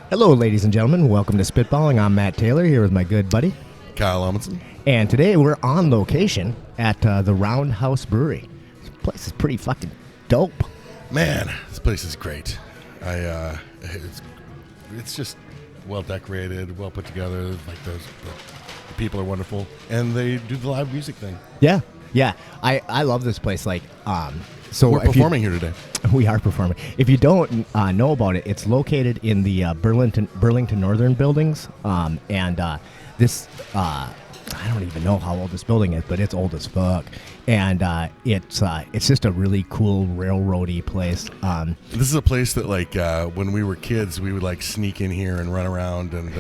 Hello, ladies and gentlemen. Welcome to Spitballing. I'm Matt Taylor here with my good buddy Kyle Amundsen. And today we're on location at the Roundhouse Brewery. This place is pretty fucking dope. Man, this place is great. It's just well decorated, well put together. Like the people are wonderful, and they do the live music thing. Yeah. I love this place. So we're performing here today. We are performing. If you don't know about it, it's located in the Burlington Northern buildings, this. I don't even know how old this building is, but it's old as fuck, and it's just a really cool railroady place. This is a place that, when we were kids, we would sneak in here and run around, and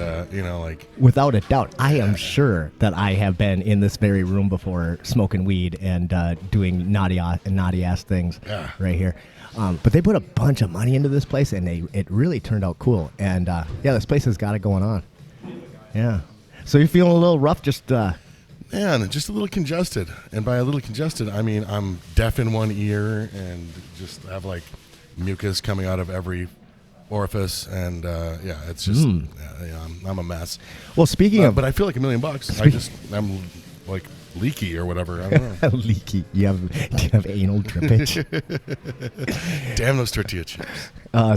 without a doubt, I am sure that I have been in this very room before, smoking weed and doing naughty ass things right here. But they put a bunch of money into this place, and it really turned out cool. And this place has got it going on. Yeah. So you're feeling a little rough, just man, just a little congested. And by a little congested, I mean I'm deaf in one ear and just have mucus coming out of every orifice, and it's just I'm a mess. Well, speaking of, but I feel like $1 million. I'm leaky or whatever. I don't know. Leaky. Do you have anal drippage? Damn those tortilla chips.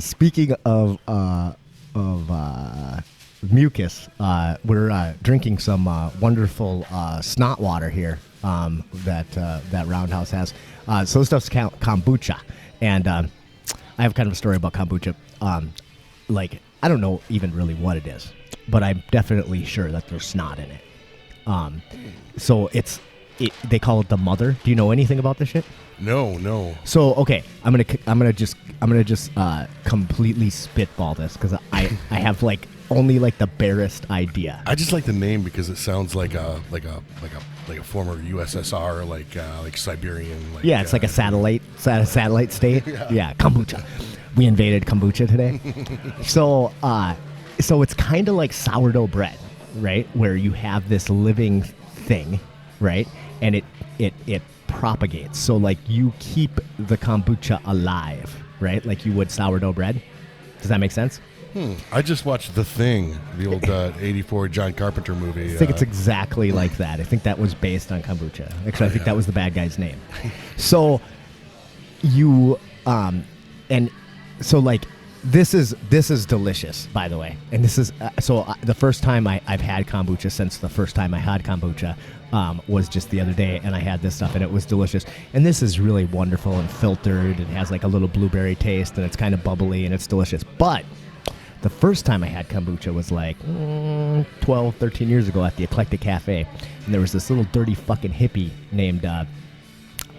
Speaking of mucus, we're drinking some wonderful snot water here that Roundhouse has. So this stuff's kombucha, and I have kind of a story about kombucha. I don't know even really what it is, but I'm definitely sure that there's snot in it. So they call it the mother. Do you know anything about this shit? No. So okay, I'm gonna just completely spitball this because I have only the barest idea. I just like the name because it sounds like a former USSR, like Siberian. It's like a satellite state. Yeah, kombucha. We invaded kombucha today. So it's kind of like sourdough bread, right? Where you have this living thing, right? And it propagates. So you keep the kombucha alive, right? Like you would sourdough bread. Does that make sense? I just watched The Thing, the old '84 John Carpenter movie. I think it's exactly like that. I think that was based on kombucha. Actually, I think that was the bad guy's name. So you this is delicious, by the way. And this is the first time I've had kombucha since the first time I had kombucha was just the other day, and I had this stuff, and it was delicious. And this is really wonderful and filtered. It has a little blueberry taste, and it's kind of bubbly, and it's delicious. But the first time I had kombucha was 12, 13 years ago at the Eclectic Cafe, and there was this little dirty fucking hippie named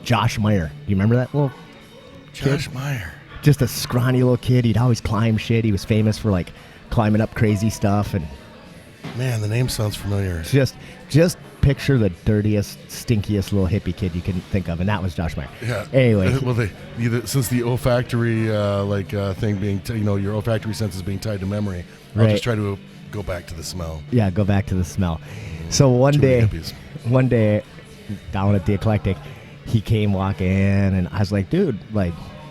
Josh Meyer. Do you remember that little Josh kid? Meyer? Just a scrawny little kid. He'd always climb shit. He was famous for climbing up crazy stuff. And man, the name sounds familiar. Just picture the dirtiest, stinkiest little hippie kid you can think of, and that was Josh Meyer. Yeah. Anyway, well, since the olfactory thing being your olfactory senses being tied to memory, I'll just try to go back to the smell. Yeah, go back to the smell. So one day down at the Eclectic, he came walking in, and I was like, dude,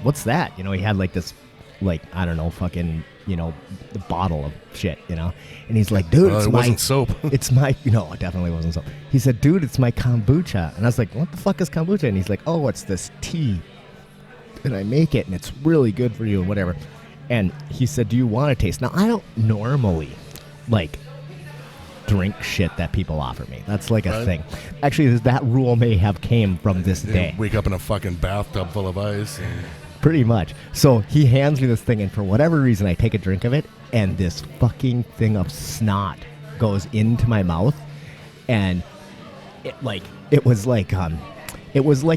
what's that? He had this, I don't know, fucking, the bottle of shit, and he's like, dude, it wasn't soap. It's my, no, it definitely wasn't soap. He said, dude, it's my kombucha. And I was like, what the fuck is kombucha? And he's like, oh, it's this tea, and I make it, and it's really good for you and whatever. And he said, do you want to taste? Now, I don't normally, drink shit that people offer me. That's a thing. Actually, that rule may have came from this day. Wake up in a fucking bathtub full of ice. Pretty much. So he hands me this thing, and for whatever reason, I take a drink of it, and this fucking thing of snot goes into my mouth, and it was like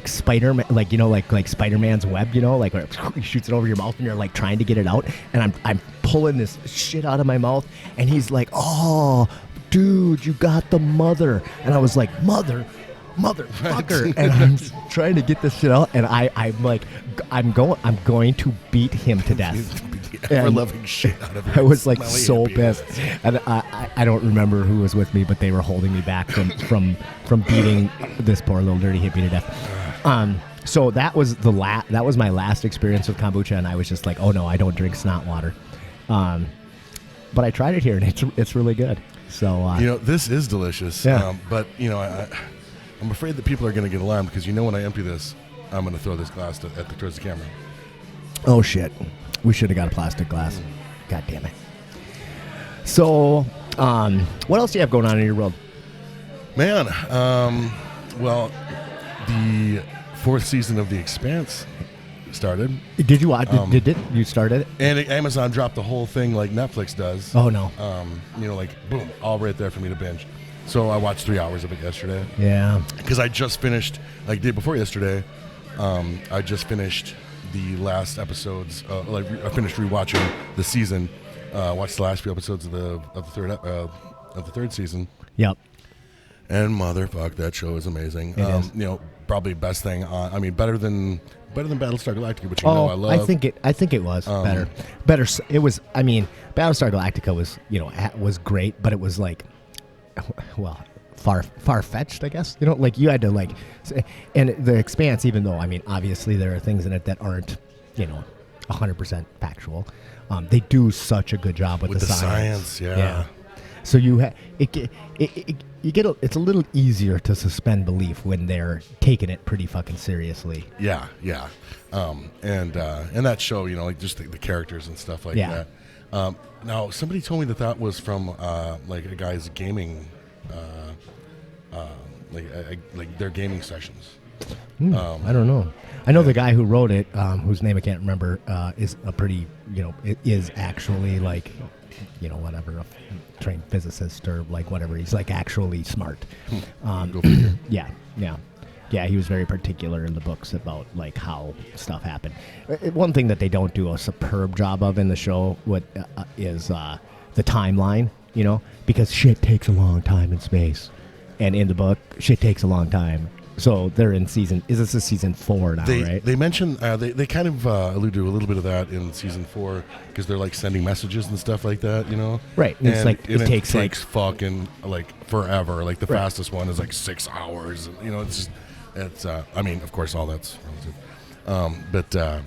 Spider-Man, like Spider-Man's web, where he shoots it over your mouth, and you're trying to get it out, and I'm pulling this shit out of my mouth, and he's like, oh, dude, you got the mother. And I was like, motherfucker. And I'm trying to get this shit out, and I'm going to beat him to death. Ever-loving shit out of it. I was so pissed. And I don't remember who was with me, but they were holding me back from beating this poor little dirty hippie to death. So that was that was my last experience with kombucha, and I was just like, oh no, I don't drink snot water. but I tried it here, and it's really good. So this is delicious. Yeah. But I'm afraid that people are going to get alarmed because when I empty this, I'm going to throw this glass towards the camera. oh shit, we should have got a plastic glass. God damn it. So, what else do you have going on in your world? Man, well, the 4th season of The Expanse started. Did you watch? Did you start it? And Amazon dropped the whole thing like Netflix does. Oh no. Boom, all right there for me to binge. So I watched 3 hours of it yesterday. Yeah. Because I just finished, like day before yesterday, I just finished the last episodes. I finished rewatching the season. Watched the last few episodes of the third season. Yep. And motherfuck, that show is amazing. It is. Probably best thing on. I mean, better than Battlestar Galactica, which I love. I think it was better. Better. It was. I mean, Battlestar Galactica was was great, but it was like, well, far fetched, I guess. Like you had to like, and The Expanse. Even though obviously there are things in it that aren't 100% factual. They do such a good job with the science. Yeah. So it's a little easier to suspend belief when they're taking it pretty fucking seriously. Yeah. And that show, like just the characters and stuff like that. Now somebody told me that was from like a guy's gaming, like their gaming sessions. I don't know. I know the guy who wrote it, whose name I can't remember, is a pretty, is actually like, whatever, a trained physicist or like whatever. He's like actually smart. Yeah. He was very particular in the books about like how stuff happened. One thing that they don't do a superb job of in the show is the timeline, because shit takes a long time in space, and in the book, shit takes a long time. So they're in season. Is this season 4 now? Right? They mentioned they kind of allude to a little bit of that in season 4 because they're like sending messages and stuff like that, Right. And it's like it takes fucking like forever. Like the fastest one is like 6 hours. It's I mean, of course, all that's relative.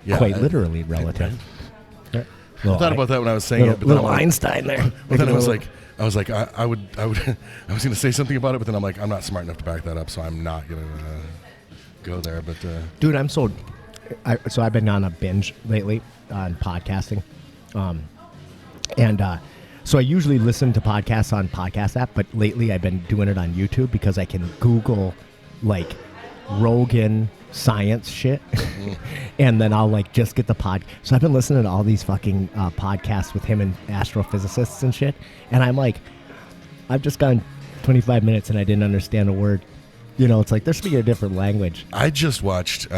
Yeah, quite literally relative. I thought about that when I was saying it. But little Einstein there. But then I was like, I was going to say something about it, but then I'm like, I'm not smart enough to back that up, so I'm not going to go there. But dude, I'm so I've been on a binge lately on podcasting, and so I usually listen to podcasts on podcast app, but lately I've been doing it on YouTube because I can Google like Rogan science shit, and then I'll like just get the pod. So I've been listening to all these fucking podcasts with him and astrophysicists and shit, and I'm like, I've just gone 25 minutes and I didn't understand a word. It's like they're speaking a different language. I just watched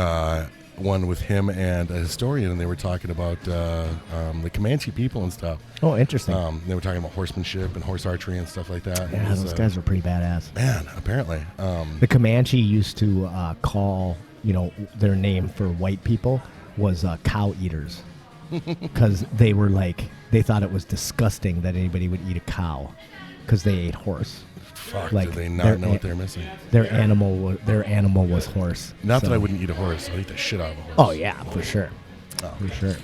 one with him and a historian, and they were talking about the Comanche people and stuff. Oh, interesting. They were talking about horsemanship and horse archery and stuff like that. Yeah, those guys were pretty badass. Man, apparently. The Comanche used to call, their name for white people was cow eaters, because they were like, they thought it was disgusting that anybody would eat a cow because they ate horse. Fuck, like, did they not know what they're missing? Their animal was horse. Not that I wouldn't eat a horse. I'd eat the shit out of a horse. Oh yeah, for sure. For sure.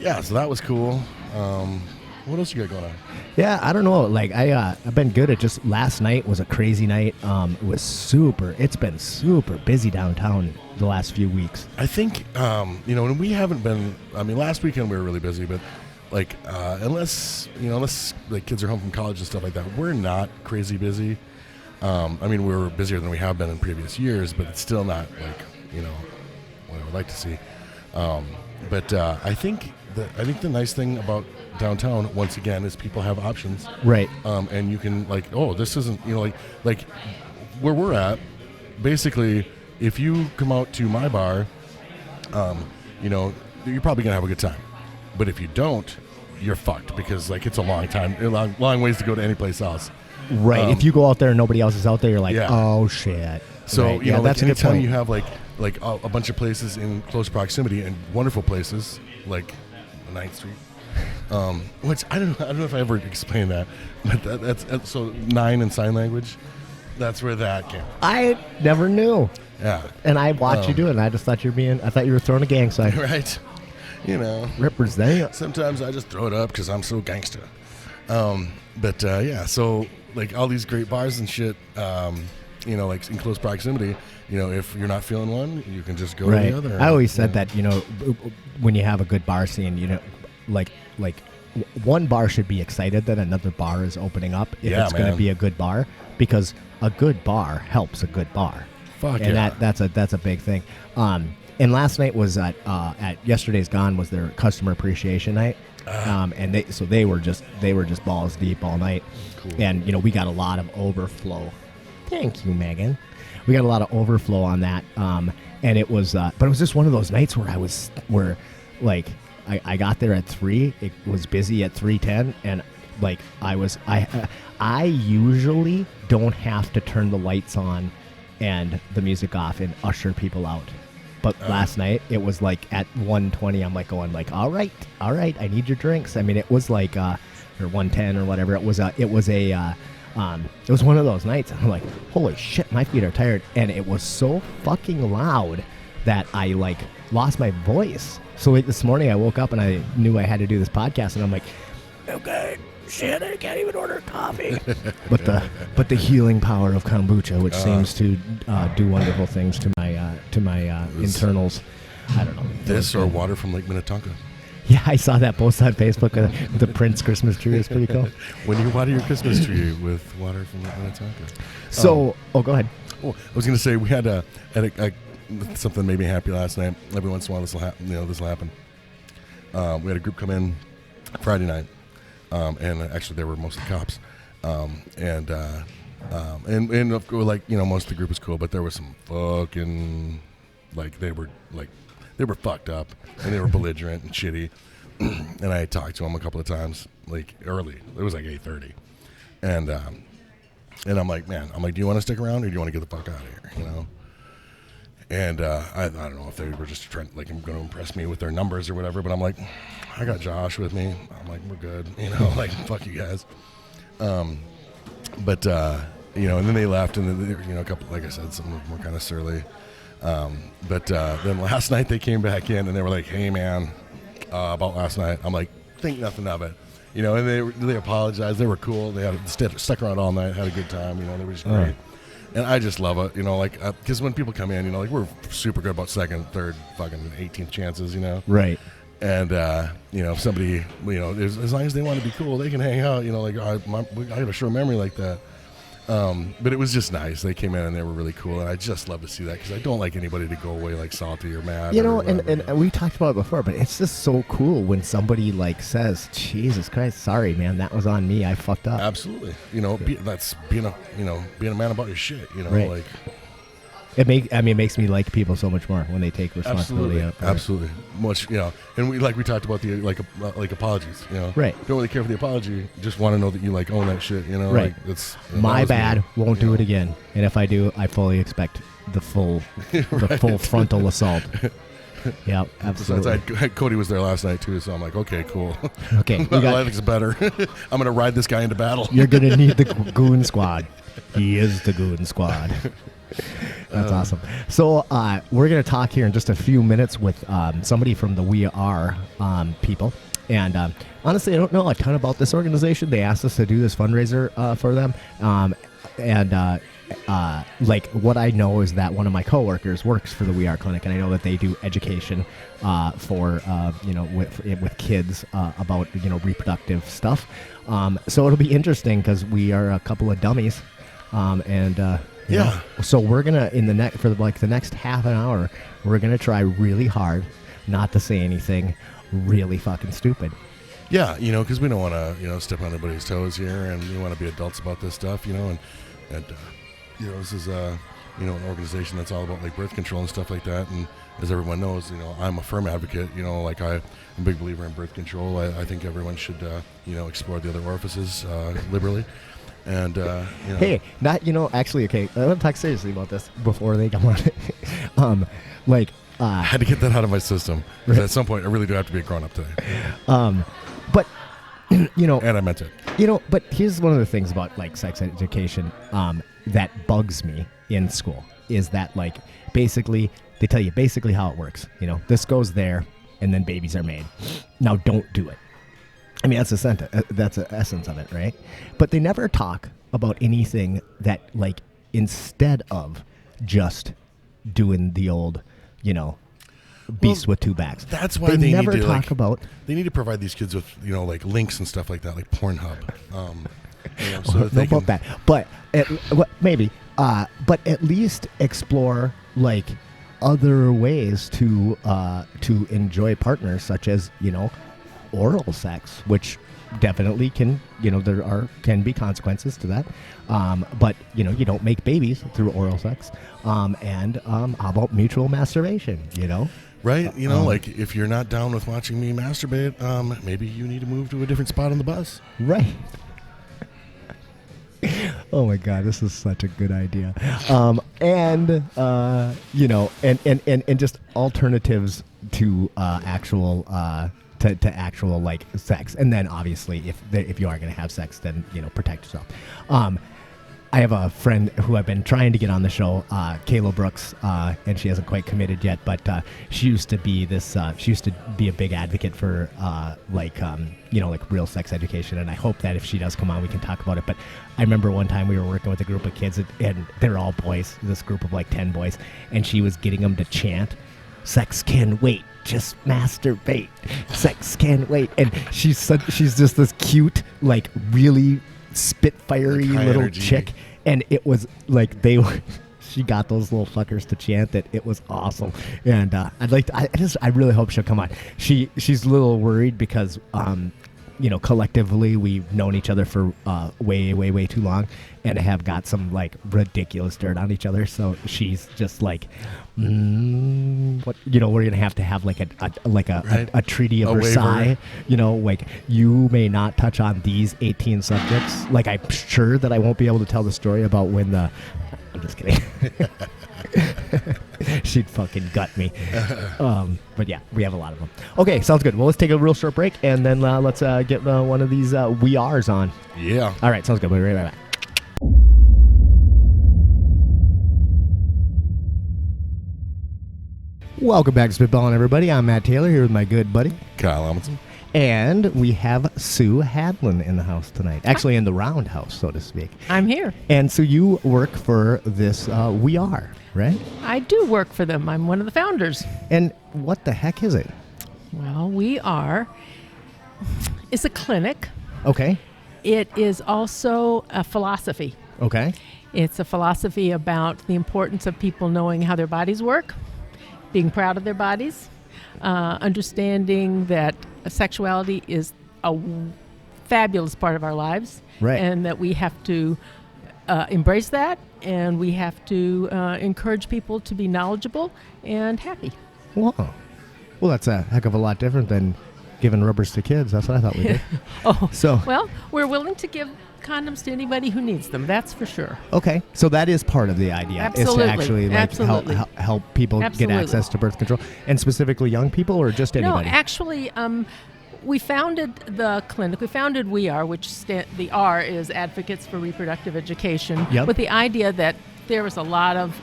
Yeah, so that was cool. What else you got going on? Yeah, I don't know. Like I've been good at just last night was a crazy night. It's been super busy downtown the last few weeks. I think and we haven't been. I mean, last weekend we were really busy, but like unless like kids are home from college and stuff like that, we're not crazy busy. I mean, we're busier than we have been in previous years, but it's still not like what I would like to see. But I think the nice thing about downtown, once again, is people have options, right? And you can like, this isn't like where we're at. Basically, if you come out to my bar, you're probably gonna have a good time. But if you don't, you're fucked because like it's a long ways to go to any place else. Right. If you go out there and nobody else is out there, you're like, oh shit. So right. like that's anytime you have like a bunch of places in close proximity and wonderful places like 9th Street, which I don't know if I ever explained that, but that's so 9 in sign language. That's where that came. I never knew. Yeah. And I watched you do it, and I just thought I thought you were throwing a gang sign. Right. You know, Represent. sometimes I just throw it up because I'm so gangster. But yeah, so like all these great bars and shit, you know, like in close proximity, you know, if you're not feeling one, you can just go to the other. I always said that, you know, when you have a good bar scene, you know, like one bar should be excited that another bar is opening up if it's going to be a good bar, because a good bar helps a good bar. Fuck and yeah. that's a big thing. And last night was at Yesterday's Gone was their customer appreciation night. And they were just balls deep all night. Cool. And you know, we got a lot of overflow. Thank you, Megan. We got a lot of overflow on that. And it was but it was just one of those nights where I got there at 3. It was busy at 3:10, and like I usually don't have to turn the lights on and the music off and usher people out. But last night it was like at 1:20. I'm like going like, all right, I need your drinks. I mean, it was like or 1:10 or whatever. It was one of those nights. I'm like, holy shit, my feet are tired, and it was so fucking loud that I like lost my voice. So like this morning I woke up and I knew I had to do this podcast, and I'm like, okay, shit, I can't even order coffee. but the healing power of kombucha, which seems to do wonderful things to my internals. I don't know. This or water from Lake Minnetonka. Yeah, I saw that post on Facebook. The Prince Christmas tree is pretty cool. When you water your Christmas tree with water from Lake Minnetonka. So, go ahead. Oh, I was going to say we had something made me happy last night. Every once in a while, this will happen. We had a group come in Friday night, and actually they were mostly cops, and of course, like, you know, most of the group was cool, but there was some fucking they were fucked up and they were belligerent and shitty. And I talked to them a couple of times, like early. It was like 8:30, and I'm like, man, do you want to stick around or do you want to get the fuck out of here? You know. And I don't know if they were just trying, like, I'm going to impress me with their numbers or whatever, but I'm like, I got Josh with me. I'm like, we're good, you know, like, fuck you guys. But you know, and then they left, and then, you know, a couple, like I said, some of them were kind of surly. But then last night they came back in and they were like, hey man, about last night. I'm like, think nothing of it, you know. And they apologized. They were cool. They had stuck around all night, had a good time. You know, they were just great. And I just love it, you know, like, because when people come in, you know, like, we're super good about second, third, fucking 18th chances, you know. Right. And you know, if somebody, you know, as long as they want to be cool, they can hang out, you know. Like, I got a short memory like that. But it was just nice. They came in and they were really cool, and I just love to see that, because I don't like anybody to go away like salty or mad. You know, and we talked about it before, but it's just so cool when somebody like says, "Jesus Christ, sorry, man, that was on me. I fucked up." Absolutely. You know, that's being a man about your shit. You know, right. Like. It makes me like people so much more when they take responsibility. Absolutely. Much, you know, and we talked about the like apologies, you know. Right. Don't really care for the apology. Just want to know that you like own that shit, you know. Right. Like, it's my bad. Won't do it again. And if I do, I fully expect the full full frontal assault. Yeah, absolutely. Besides, Cody was there last night too, so I'm like, okay, cool. Okay, I think it's better. I'm gonna ride this guy into battle. You're gonna need the goon squad. He is the goon squad. That's awesome. So we're going to talk here in just a few minutes with somebody from the We Are people. And honestly, I don't know a ton about this organization. They asked us to do this fundraiser for them. Like, what I know is that one of my coworkers works for the We Are Clinic, and I know that they do education for you know, with kids about, you know, reproductive stuff. So it'll be interesting because we are a couple of dummies, and. You know? So we're gonna for the next half an hour, we're gonna try really hard not to say anything really fucking stupid. Yeah, you know, because we don't want to, you know, step on anybody's toes here, and we want to be adults about this stuff, you know, and you know, this is you know, an organization that's all about like birth control and stuff like that. And as everyone knows, you know, I'm a firm advocate. You know, like I'm a big believer in birth control. I think everyone should you know, explore the other orifices liberally. And you know. Hey, not, you know, actually, okay, I want to talk seriously about this before they come on. I had to get that out of my system, because at some point I really do have to be a grown-up today. But you know, and I meant it. You know, but here's one of the things about like sex education that bugs me in school is that, like, basically they tell you basically how it works. You know, this goes there, and then babies are made. Now, don't do it. I mean, that's the essence of it, right? But they never talk about anything that, like, instead of just doing the old, beast with two backs. That's why they never need to talk about. They need to provide these kids with like links and stuff like that, like Pornhub. So that they about that, but maybe. But at least explore like other ways to enjoy partners, such as oral sex, which definitely can can be consequences to that. But you don't make babies through oral sex. And how about mutual masturbation? Right, like if you're not down with watching me masturbate, maybe you need to move to a different spot on the bus. Right. Oh my God, this is such a good idea. And just alternatives to actual to actual like sex. And then obviously if you are going to have sex, then protect yourself. I have a friend who I've been trying to get on the show, Kayla Brooks, and she hasn't quite committed yet, but she used to be a big advocate for like real sex education, and I hope that if she does come on, we can talk about it. But I remember one time we were working with a group of kids, and they're all boys, this group of like 10 boys, and she was getting them to chant, "Sex can wait, just masturbate, sex can wait," and she's just this cute, like really spitfirey like little energy chick, and it was like she got those little fuckers to chant that. It was awesome, and I really hope she'll come on. She's a little worried because collectively we've known each other for way too long, and have got some like ridiculous dirt on each other. So she's just like, what we're gonna have to have like a treaty of Versailles. Like you may not touch on these 18 subjects. Like I'm sure that I won't be able to tell the story about when the. I'm just kidding. She'd fucking gut me. But yeah, we have a lot of them. Okay, sounds good. Well, let's take a real short break, and then let's get one of these We Ares on. Yeah. All right, sounds good. We'll be right back. Welcome back to Spitballing, everybody. I'm Matt Taylor here with my good buddy Kyle Amundsen. And we have Sue Hadland in the house tonight. Actually, in the Roundhouse, so to speak. I'm here. And so you work for this We Are, right? I do work for them. I'm one of the founders. And what the heck is it? Well, We Are is a clinic. Okay. It is also a philosophy. Okay. It's a philosophy about the importance of people knowing how their bodies work, being proud of their bodies, understanding that sexuality is a fabulous part of our lives, right, and that we have to embrace that, and we have to encourage people to be knowledgeable and happy. Wow. Well, that's a heck of a lot different than giving rubbers to kids. That's what I thought we did. Well, we're willing to give condoms to anybody who needs them. That's for sure. Okay, so that is part of the idea. Absolutely. Is to actually help people Absolutely. get access to birth control, and specifically young people, or just anybody? No, actually, we founded the clinic. We founded We Are, which the R is Advocates for Reproductive Education, with the idea that there was a lot of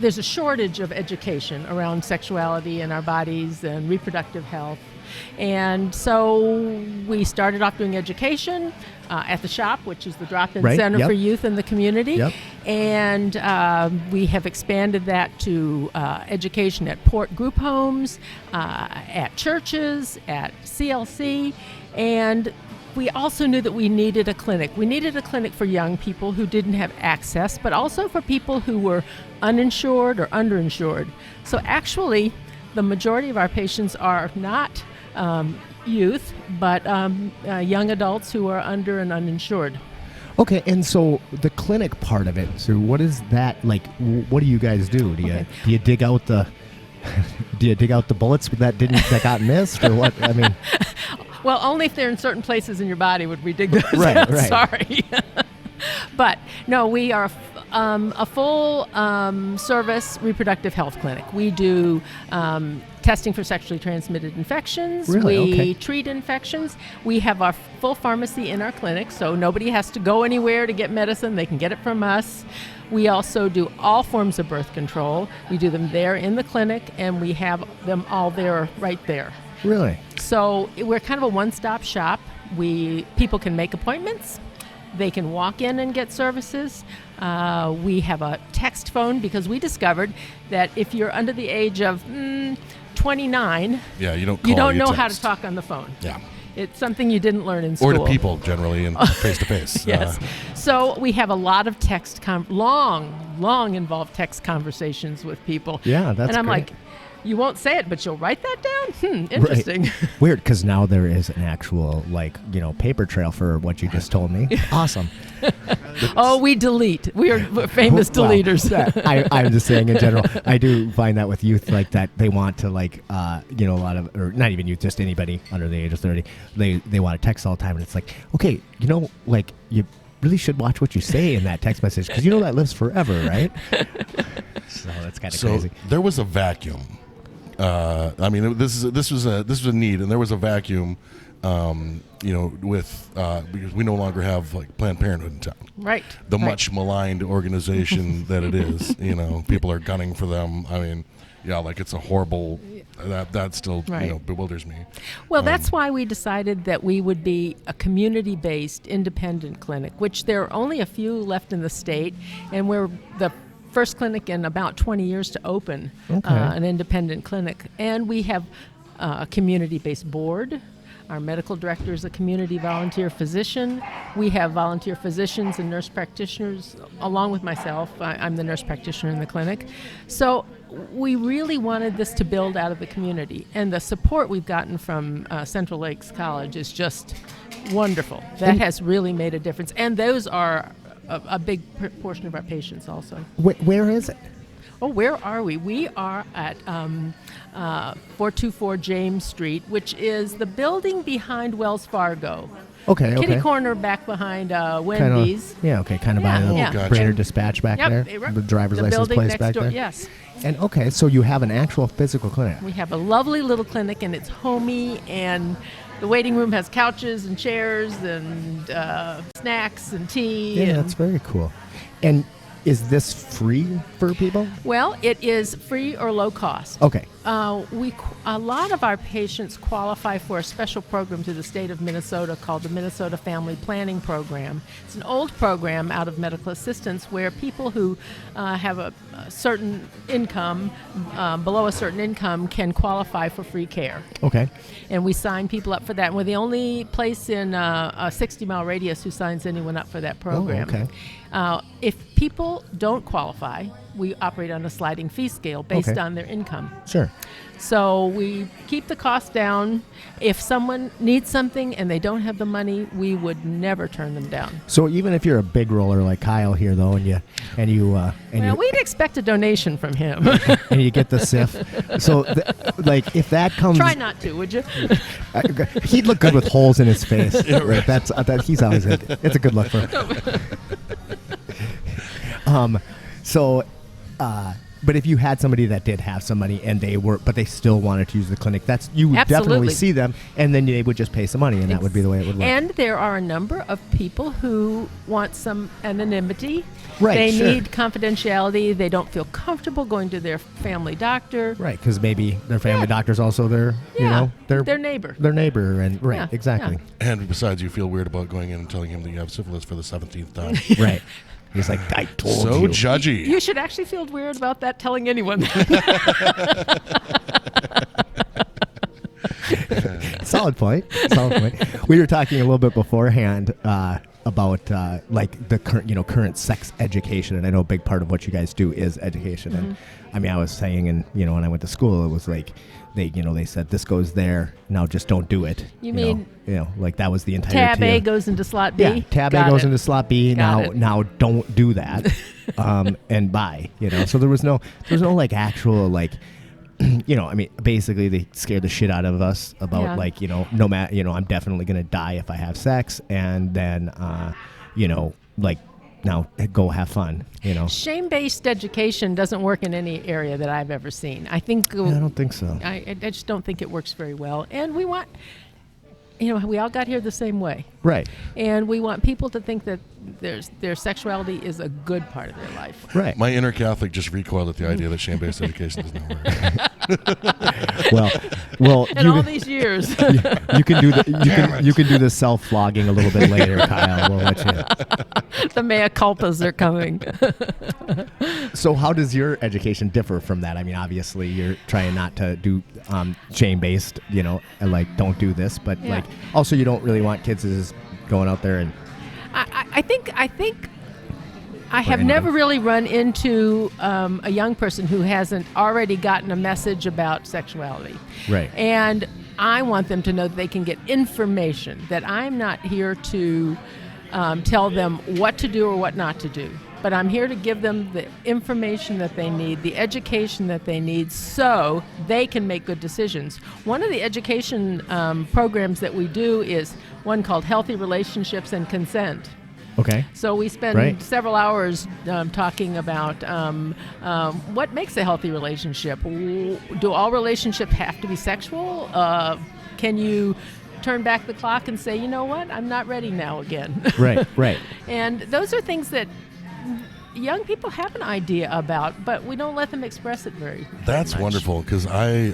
there's a shortage of education around sexuality and our bodies and reproductive health. And so we started off doing education at the shop, which is the drop-in center for youth in the community. And we have expanded that to education at Port group homes, at churches, at CLC. And we also knew that we needed a clinic. We needed a clinic for young people who didn't have access, but also for people who were uninsured or underinsured. So actually, the majority of our patients are not youth, but young adults who are under and uninsured. Okay, and so the clinic part of it. So what is that like? What do you guys do? Do you dig out the bullets that got missed, or what? I mean, well, only if they're in certain places in your body would we dig those out. Right. Sorry, but no, we are a full service reproductive health clinic. We do testing for sexually transmitted infections. Really? We Okay. treat infections. We have our full pharmacy in our clinic, so nobody has to go anywhere to get medicine. They can get it from us. We also do all forms of birth control. We do them there in the clinic, and we have them all there, right there. Really? So we're kind of a one-stop shop. People can make appointments. They can walk in and get services. We have a text phone because we discovered that if you're under the age of 29, Yeah, you don't call, you don't you know how to text. talk on the phone. Yeah. It's something you didn't learn in school. Or to people generally and face to face. Yes. So we have a lot of text, long involved text conversations with people. Yeah, that's And I'm great. like, you won't say it, but you'll write that down? Interesting. Right. Weird, because now there is an actual, paper trail for what you just told me. Awesome. Oh, we delete. We're famous Well, deleters. I'm just saying in general. I do find that with youth like that, they want to a lot of, or not even youth, just anybody under the age of 30. They want to text all the time, and it's like, okay, you really should watch what you say in that text message because that lives forever, right? So that's kind of crazy. There was a vacuum. This was a need, and there was a vacuum. Because we no longer have Planned Parenthood in town. Right. The right. much maligned organization that it is. People are gunning for them. I mean, it's a horrible. That still Right. bewilders me. Well, that's why we decided that we would be a community-based independent clinic, which there are only a few left in the state, and we're the first clinic in about 20 years to open an independent clinic. And we have a community-based board. Our medical director is a community volunteer physician. We have volunteer physicians and nurse practitioners, along with myself. I'm the nurse practitioner in the clinic. So we really wanted this to build out of the community. And the support we've gotten from Central Lakes College is just wonderful. That has really made a difference. And those are a big portion of our patients also. Where is it? Oh, where are we? We are at 424 James Street, which is the building behind Wells Fargo. Okay. Kitty corner back behind Wendy's. Kind of by the gotcha. Brainerd Dispatch back Yep, there, the driver's the license building place next back door. there. Yes. And so you have an actual physical clinic. We have a lovely little clinic, and it's homey, and the waiting room has couches and chairs and snacks and tea. Yeah, and that's very cool. And is this free for people? Well, it is free or low cost. Okay. A lot of our patients qualify for a special program through the state of Minnesota called the Minnesota Family Planning Program. It's an old program out of medical assistance where people who have a certain income, below a certain income, can qualify for free care. Okay. And we sign people up for that. And we're the only place in a 60-mile radius who signs anyone up for that program. okay. If people don't qualify, we operate on a sliding fee scale based on their income. Sure. So we keep the cost down. If someone needs something and they don't have the money, we would never turn them down. So even if you're a big roller like Kyle here, though, We'd expect a donation from him. and you get the SIF, so if that comes, Try not to, would you? he'd look good with holes in his face. Right? That's he's always good. It's a good look for him. But if you had somebody that did have some money and but they still wanted to use the clinic, you would definitely see them, and then they would just pay some money, and that would be the way it would work. And there are a number of people who want some anonymity. Right, They sure. need confidentiality. They don't feel comfortable going to their family doctor. Right, because maybe their family doctor's also their neighbor. Their neighbor, and right, Yeah, exactly. And besides, you feel weird about going in and telling him that you have syphilis for the 17th time. Right. He's like, I told So you. judgy. You should actually feel weird about that telling anyone that. Solid point. We were talking a little bit beforehand about the current sex education, and I know a big part of what you guys do is education. Mm-hmm. And I mean, I was saying, and when I went to school, it was like they said this goes there, now just don't do it. You mean that was the entire Tab A goes into slot B? Yeah, tab A goes into slot B. Now don't do that. And bye. So there was no actual basically they scared the shit out of us about no matter, I'm definitely going to die if I have sex. And then, now go have fun, Shame-based education doesn't work in any area that I've ever seen. I think I don't think so. I just don't think it works very well. And we want, we all got here the same way. Right. And we want people to think that their sexuality is a good part of their life. Right. My inner Catholic just recoiled at the idea that shame-based education does not work. well. In all these years, you can do the self-flogging a little bit later, Kyle. We'll let you. The mea culpas are coming. So, how does your education differ from that? I mean, obviously, you're trying not to do shame-based, and like don't do this, but like also you don't really want kids just going out there and. I think I have never really run into a young person who hasn't already gotten a message about sexuality. Right. And I want them to know that they can get information, that I'm not here to tell them what to do or what not to do. But I'm here to give them the information that they need, the education that they need, so they can make good decisions. One of the education programs that we do is one called Healthy Relationships and Consent. Okay. So we spend several hours talking about what makes a healthy relationship. Do all relationships have to be sexual? Can you turn back the clock and say, you know what, I'm not ready now again? Right. And those are things that young people have an idea about, but we don't let them express it very That's much. Wonderful, because I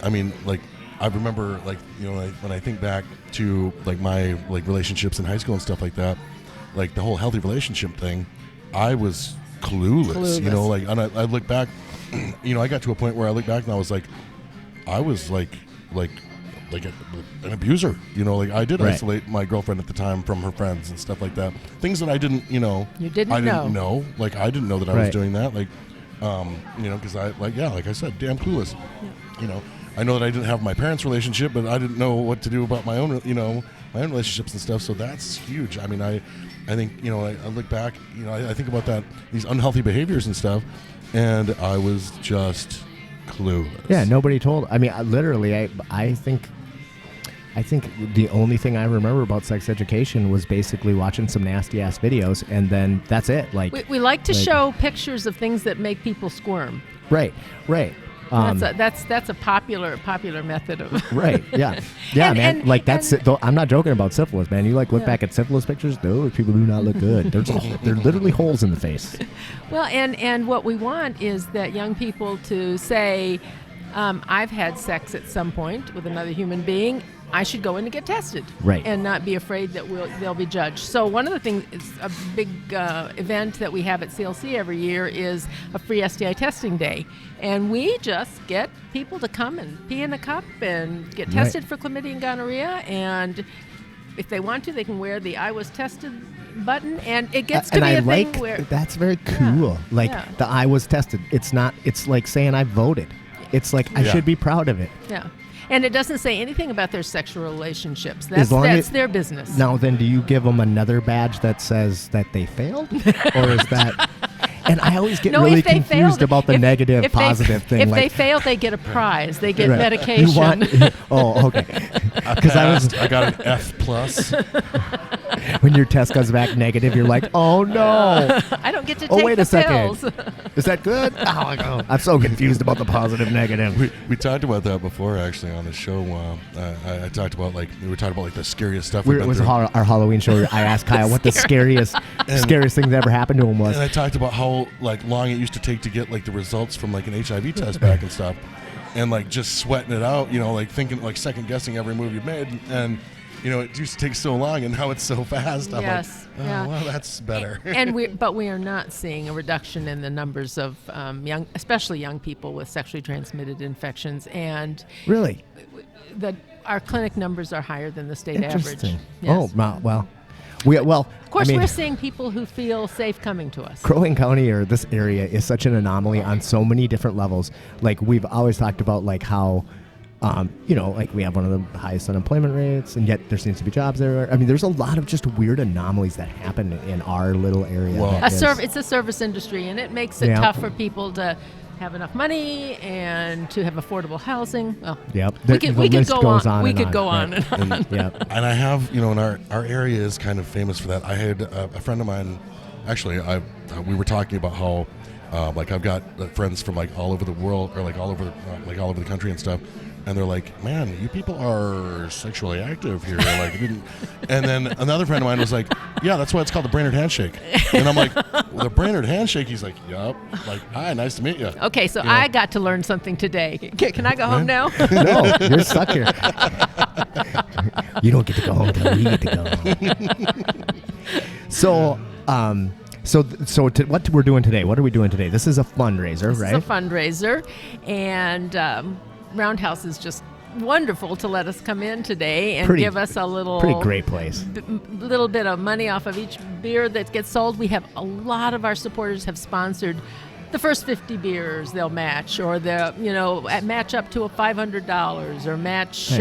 remember, when I think back to like my like relationships in high school and stuff like that, like the whole healthy relationship thing, I was clueless. And I look back, I got to a point where I look back and I was like, I was like an abuser. I did isolate my girlfriend at the time from her friends and stuff like that. Things that I didn't, know. Like I didn't know that I was doing that. Like, because like I said, damn clueless. Yeah. I know that I didn't have my parents' relationship, but I didn't know what to do about my own, my own relationships and stuff. So that's huge. I mean, I think, I look back, I think about these unhealthy behaviors and stuff, and I was just clueless. Yeah, nobody told. I mean, I think the only thing I remember about sex education was basically watching some nasty ass videos, and then that's it. Like we like to show pictures of things that make people squirm. Right. That's a popular method of right. Yeah, man. I'm not joking about syphilis, man. You look back at syphilis pictures; those people do not look good. They're literally holes in the face. Well, and what we want is that young people to say, I've had sex at some point with another human being. I should go in and get tested, right, and not be afraid that they'll be judged. So one of the things, it's a big event that we have at CLC every year is a free STI testing day, and we just get people to come and pee in a cup and get tested for chlamydia and gonorrhea, and if they want to, they can wear the "I was tested" button, and it gets to be a thing where that's very cool. The "I was tested." It's like saying I voted. It's like I should be proud of it. Yeah. And it doesn't say anything about their sexual relationships. That's their business. Now, then, do you give them another badge that says that they failed? Or is that... And I always get really confused about the negative, positive thing. If they fail, they get a prize. They get medication. Okay. Because I got an F+. When your test comes back negative, you're like, oh, no. I don't get to take wait the a second. pills. Is that good? I'm so confused about the positive, negative. We talked about that before, actually, on the show. I talked about, we were talking about, the scariest stuff. It was our Halloween show. I asked Kyle what the scariest thing that ever happened to him was. And I talked about how long it used to take to get the results from an HIV test back and stuff, and just sweating it out, thinking second guessing every move you've made, and it used to take so long, and now it's so fast. Yes. I'm like, well, that's better. But we are not seeing a reduction in the numbers of especially young people with sexually transmitted infections, and really, our clinic numbers are higher than the state average. Yes. Oh, well. Of course, we're seeing people who feel safe coming to us. Crow Wing County, or this area, is such an anomaly on so many different levels. We've always talked about how, we have one of the highest unemployment rates, and yet there seems to be jobs there. I mean, there's a lot of just weird anomalies that happen in our little area. Well, it's a service industry, and it makes it tough for people to have enough money and to have affordable housing. Well, we could go on. We could go on and on. And I have, in our area is kind of famous for that. I had a friend of mine actually, we were talking about how like I've got friends from like all over the world, or like all over the country and stuff, and they're like, "Man, you people are sexually active here." Like, and then another friend of mine was like, "Yeah, that's why it's called the Brainerd Handshake." And I'm like, well, "The Brainerd Handshake?" He's like, "Yup." Like, "Hi, nice to meet you." Okay, so I got to learn something today. Can I go home now? No, you're stuck here. You don't get to go home until we get to go home. So, what we're doing today? What are we doing today? This is a fundraiser, right? It's a fundraiser, and Roundhouse is just wonderful to let us come in today and give us a little pretty great place. Little bit of money off of each beer that gets sold. We have a lot of our supporters have sponsored the first 50 beers they'll match, or they'll match up to $500, or match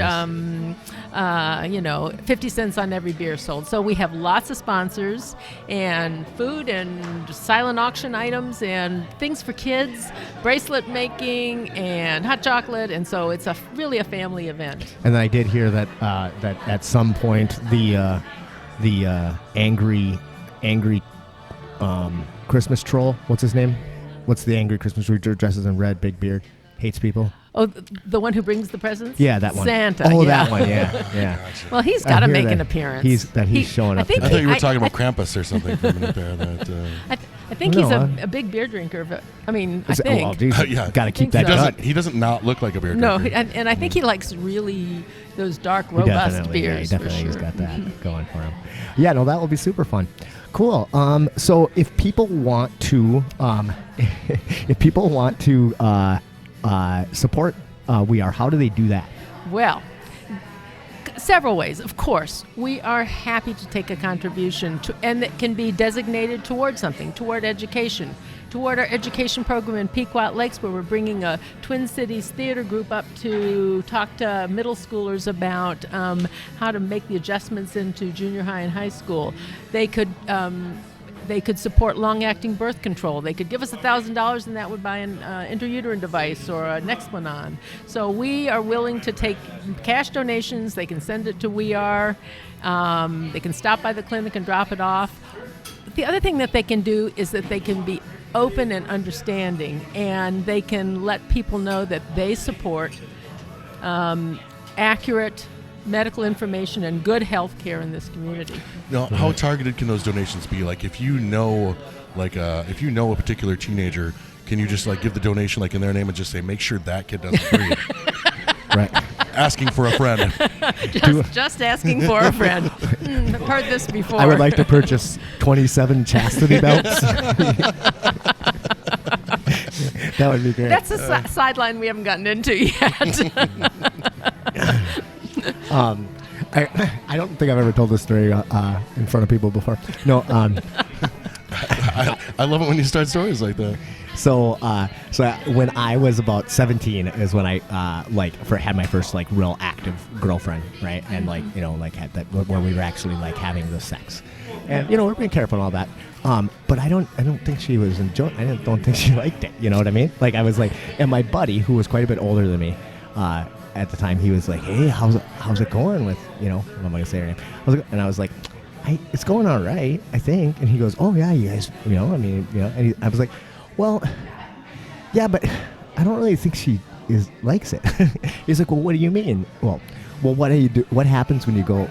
Nice. 50 cents on every beer sold. So we have lots of sponsors, and food, and silent auction items, and things for kids, bracelet making, and hot chocolate, and so it's really a family event. And I did hear that that at some point the angry Christmas troll, what's his name? What's the angry Christmas tree, dresses in red, big beard, hates people? Oh, the one who brings the presents? Yeah, that one. Santa. Oh, yeah. that one. Yeah, yeah. Gotcha. Well, he's got to make an appearance. He's showing up. I today. thought you were talking about Krampus or something for a minute there. I think he's a big beer drinker. But, I think. Yeah. Got to keep think that so. He doesn't not look like a beer No, drinker. and I think he likes really those dark, robust beers. Yeah, for he's sure. got that going for him. Yeah, no, that will be super fun. Cool. So if people want to, support We Are, how do they do that? Well, several ways. Of course, we are happy to take a contribution, and that can be designated toward something, toward education, toward our education program in Pequot Lakes, where we're bringing a Twin Cities theater group up to talk to middle schoolers about how to make the adjustments into junior high and high school. They could support long-acting birth control. They could give us $1,000, and that would buy an intrauterine device or a Nexplanon. So we are willing to take cash donations. They can send it to We Are. They can stop by the clinic and drop it off. The other thing that they can do is that they can be open and understanding, and they can let people know that they support accurate medical information and good health care in this community. Now, how targeted can those donations be? Like, if you know a particular teenager, can you just like give the donation like in their name and just say, make sure that kid doesn't breathe? Right. Asking for a friend. just asking for a friend. I've heard this before. I would like to purchase 27 chastity belts. That would be great. That's a sideline we haven't gotten into yet. I don't think I've ever told this story in front of people before. No. I love it when you start stories like that. So when I was about 17 is when I had my first like real active girlfriend, right? And had that where we were actually like having the sex, and we're being careful and all that. But I don't think she was enjoying. I don't think she liked it. You know what I mean? Like I was like, and my buddy who was quite a bit older than me, at the time, he was like, "Hey, how's it going with I'm not gonna say her name." I was like, "It's going all right, I think." And he goes, "Oh yeah, you guys, And I was like, "Well, yeah, but I don't really think she likes it." He's like, "Well, what do you mean?" Well, what do you do? What happens when you have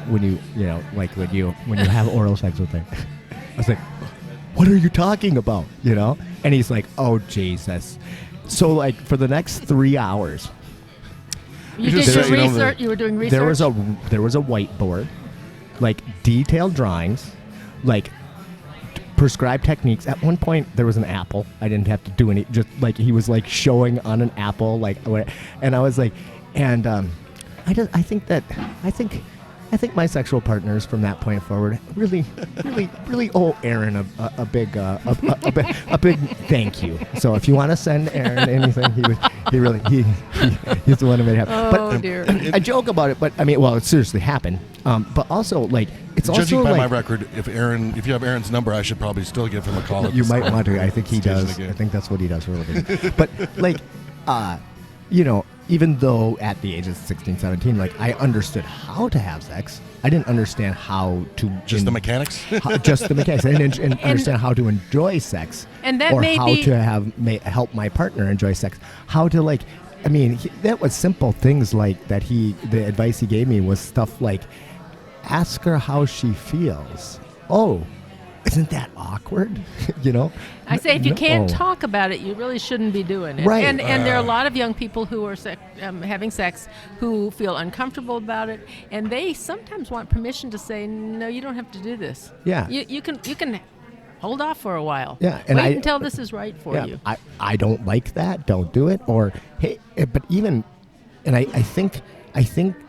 oral sex with her? I was like, "What are you talking about?" And he's like, "Oh Jesus." So like for the next 3 hours. You did your research. You were doing research. There was a whiteboard, like detailed drawings, like prescribed techniques. At one point, there was an apple. I didn't have to do any. Just like he was like showing on an apple, and I was like, and I think my sexual partners from that point forward really owe Aaron a big thank you. So if you want to send Aaron anything, he's the one who made it happen. Oh dear. I joke about it, but I mean, well, it seriously happened. But also, like, it's judging also by like, my record, if you have Aaron's number, I should probably still give him a call. You might want to. I think he does. I think that's what he does for a living. But like, even though at the age of 16, 17, like I understood how to have sex, I didn't understand how to just the mechanics. Just the mechanics. I didn't understand how to enjoy sex, and that or may how be, to help my partner enjoy sex. How to like, I mean, that was simple things like that. The advice he gave me was stuff like, ask her how she feels. Oh, isn't that awkward? You know? I say if you can't talk about it, you really shouldn't be doing it. Right. And there are a lot of young people who are having sex who feel uncomfortable about it, and they sometimes want permission to say, no, you don't have to do this. Yeah. You can hold off for a while. Yeah. And wait until this is right for you. I don't like that. Don't do it. Or, hey, but even, and I think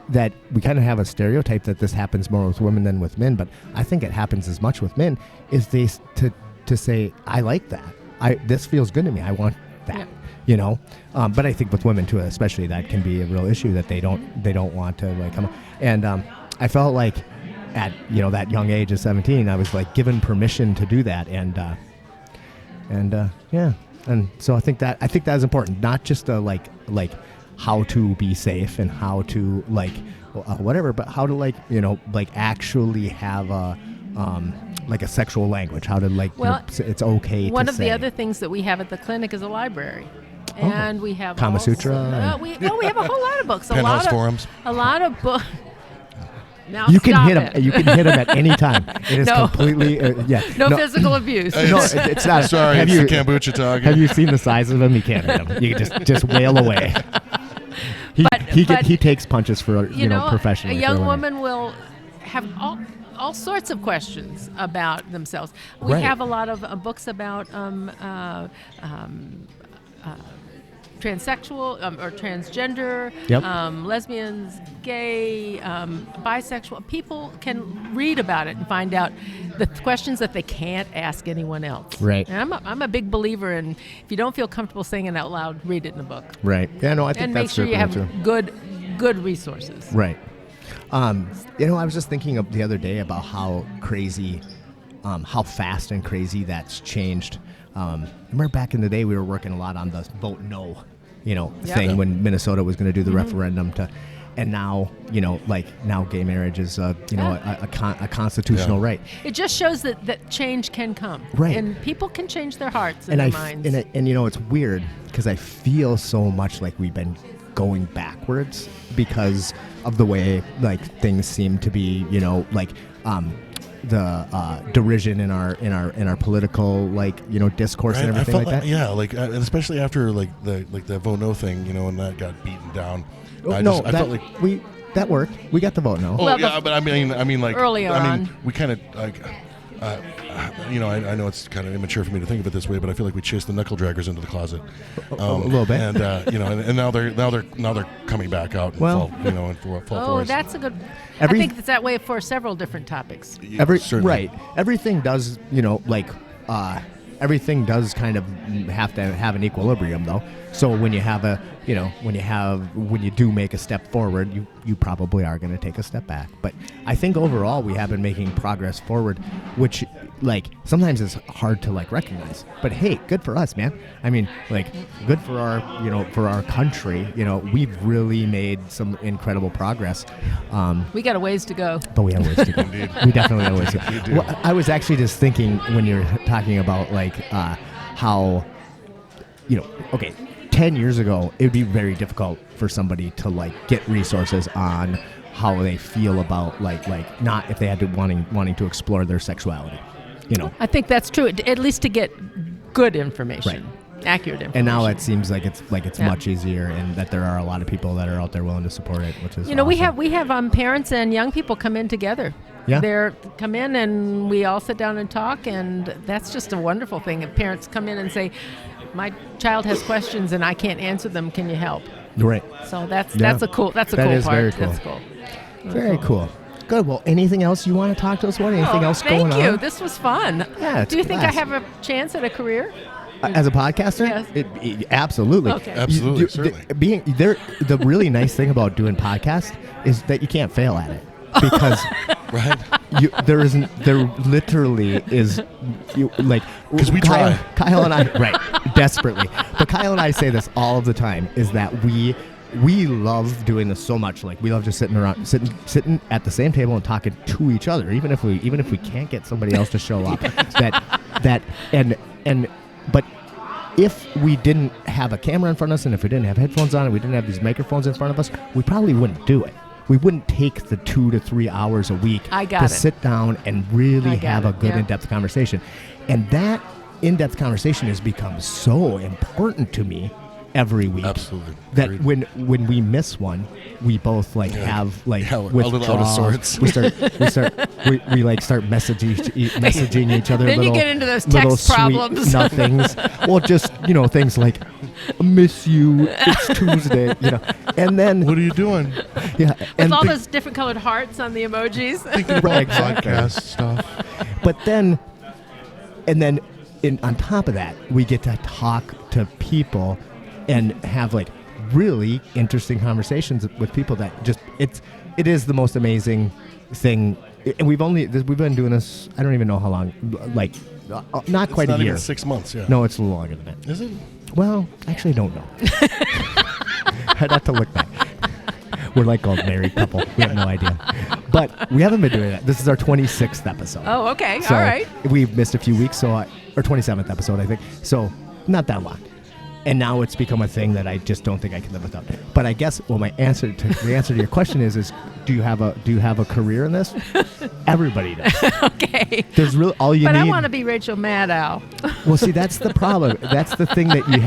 that we kind of have a stereotype that this happens more with women than with men, but I think it happens as much with men, is to say, I like that. This feels good to me. I want that. Yeah. You know? But I think with women too, especially, that can be a real issue, that they don't want to like come. And I felt like at that young age of 17, I was like given permission to do that, and yeah. And so I think that is important, not just like how to be safe and how to like whatever, but how to like actually have a like a sexual language, how to like it's okay one to of say. The other things that we have at the clinic is a library, and we have Kama Sutra. We have a whole lot of books, Penthouse forums, a lot of books. Now you can hit them. You can hit them at any time. It is no. completely no physical abuse. No, it's not. Sorry, it's the kombucha talk. Have you seen the size of him? You can't hit him. You can just wail away. He takes punches for professionally. A young woman will have all sorts of questions about themselves. We have a lot of books about transsexual or transgender, lesbians, gay, bisexual. People can read about it and find out the questions that they can't ask anyone else. Right. And I'm a big believer in, if you don't feel comfortable saying it out loud, read it in a book. Right. Yeah. No, I think and that's make sure you have true. good resources. Right. I was just thinking of the other day about how crazy, how fast and crazy that's changed. Remember back in the day, we were working a lot on the vote no, thing when Minnesota was going to do the referendum and now, now gay marriage is, a constitutional right. It just shows that change can come. Right. And people can change their hearts and their minds. And it's weird because I feel so much like we've been going backwards because of the way things seem to be, the derision in our political discourse and everything like that. Yeah, especially after the vote no thing, and that got beaten down. I felt like that worked. We got the vote no. Oh, yeah, but I mean early on. We kind of I know it's kind of immature for me to think of it this way, but I feel like we chased the knuckle draggers into the closet a little bit, and and now they're coming back out. In full force. That's a good. I think it's that way for several different topics. Right. Everything does, everything does kind of have to have an equilibrium, though. So when you have when you do make a step forward, you probably are going to take a step back. But I think overall we have been making progress forward, which sometimes is hard to recognize. But hey, good for us, man. I mean, good for our country. We've really made some incredible progress. We got a ways to go. But we have ways to go. We definitely have ways to go. Well, I was actually just thinking when you're talking about how 10 years ago, it would be very difficult for somebody to get resources on how they feel about not if they had to wanting to explore their sexuality. I think that's true. At least to get good information, accurate information. And now it seems like it's much easier, and that there are a lot of people that are out there willing to support it, which is awesome. we have parents and young people come in together. Yeah. They come in and we all sit down and talk, and that's just a wonderful thing. If parents come in and say, my child has questions and I can't answer them, can you help? Right. So that's a cool part. Very cool. That's cool. Very cool. Good. Well, anything else you want to talk to us about? Anything else going on? Thank you. This was fun. Yeah. Do you think I have a chance at a career? As a podcaster? Yes. Absolutely. Okay. Absolutely. Certainly. The really nice thing about doing podcasts is that you can't fail at it. Because there literally is because we try. Kyle and I desperately, but Kyle and I say this all of the time, is that we we love doing this so much. Like we love just sitting at the same table and talking to each other, even if we can't get somebody else to show up. But if we didn't have a camera in front of us, and if we didn't have headphones on, and we didn't have these microphones in front of us, we probably wouldn't do it. We wouldn't take the 2 to 3 hours a week to sit down and really have a good in-depth conversation. And that in-depth conversation has become so important to me every week. Absolutely. That when we miss one, we both have like we're a little out of sorts. We start messaging each other. Then you get into those text problems. Nothings. Well, just things like miss you. It's Tuesday. And then what are you doing? Yeah, with all those different colored hearts on the emojis. Thinking about podcast stuff. But then, on top of that, we get to talk to people and have like really interesting conversations with people that just it is the most amazing thing. And we've been doing this, I don't even know how long, like not quite a year. Even 6 months. Yeah. No, it's a little longer than that. Is it? Well, actually, I don't know. I'd have to look back. We're like a married couple. We have no idea. But we haven't been doing that. This is our 26th episode. Oh, okay. So all right. We've missed a few weeks, or 27th episode, I think. So not that long. And now it's become a thing that I just don't think I can live without. But I guess, well, the answer to your question is do you have a career in this? Everybody does. Okay. There's really all you need. But I want to be Rachel Maddow. Well, see, that's the problem. That's the thing that you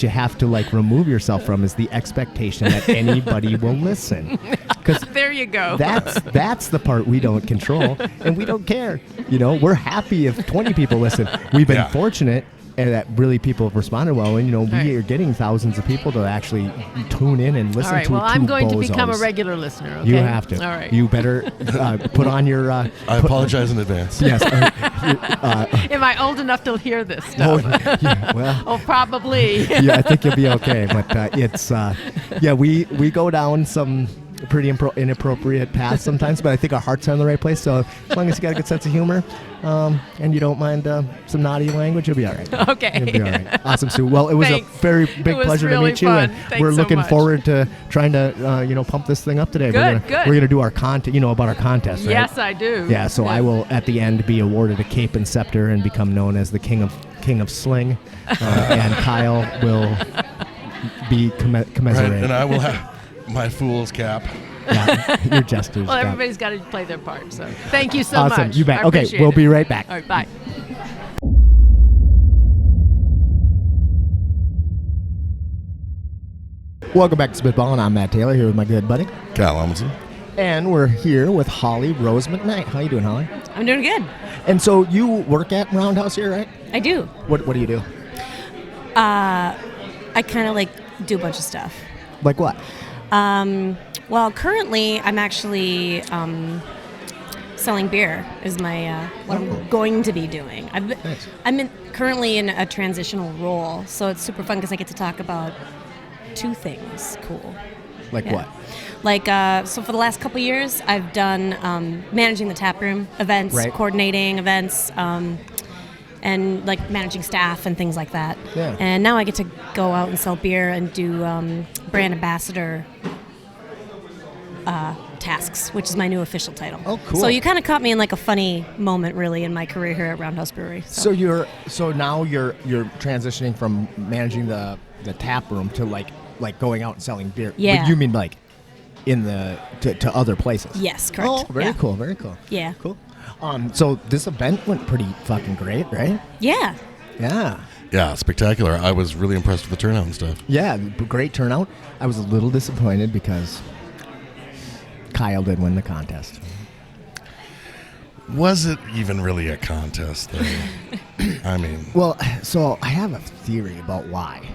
have to like remove yourself from, is the expectation that anybody will listen. Because there you go. That's the part we don't control, and we don't care. We're happy if 20 people listen. We've been fortunate. And that really people have responded well, and we are getting thousands of people to actually tune in and listen to. All right, well, I'm going to become a regular listener. Okay? You have to. All right. You better put on your. I apologize in advance. Yes. Am I old enough to hear this stuff? Probably. Yeah, I think you'll be okay. But it's we go down some pretty inappropriate paths sometimes, but I think our hearts are in the right place. So as long as you got a good sense of humor, and you don't mind some naughty language, you'll be all right. Okay. You'll be all right. Awesome, Sue. Well, it was a very big pleasure to meet you, and we're looking forward to trying to pump this thing up today. Good. We're gonna do our contest. About our contest, right? Yes, I do. Yeah. So I will at the end be awarded a cape and scepter and become known as the king of sling, and Kyle will be commiserated. Right, and I will have my fool's cap. Yeah, your gestures. Well, everybody's got to play their part. So thank you so much. Awesome. You bet. Okay, we'll be right back. All right, bye. Welcome back to Spitball, and I'm Matt Taylor here with my good buddy Kyle Amundsen. And we're here with Holly Rose McKnight. How you doing, Holly? I'm doing good. And so you work at Roundhouse here, right? I do. What do you do? I kind of do a bunch of stuff. Like what? Well, currently I'm actually selling beer is my what I'm going to be doing. I'm currently in a transitional role, so it's super fun because I get to talk about two things cool. Like what? So for the last couple years, I've done managing the tap room events, coordinating events, and managing staff and things like that. Yeah. And now I get to go out and sell beer and do brand ambassador tasks, which is my new official title. Oh, cool. So you kind of caught me in a funny moment, really, in my career here at Roundhouse Brewery. So now you're transitioning from managing the tap room to going out and selling beer. Yeah. But you mean in the to other places? Yes, correct. Oh, very cool. Very cool. Yeah. Cool. So this event went pretty fucking great, right? Yeah. Yeah. Yeah, spectacular. I was really impressed with the turnout and stuff. Yeah, great turnout. I was a little disappointed because Kyle did win the contest. Was it even really a contest, though? I mean... Well, so I have a theory about why.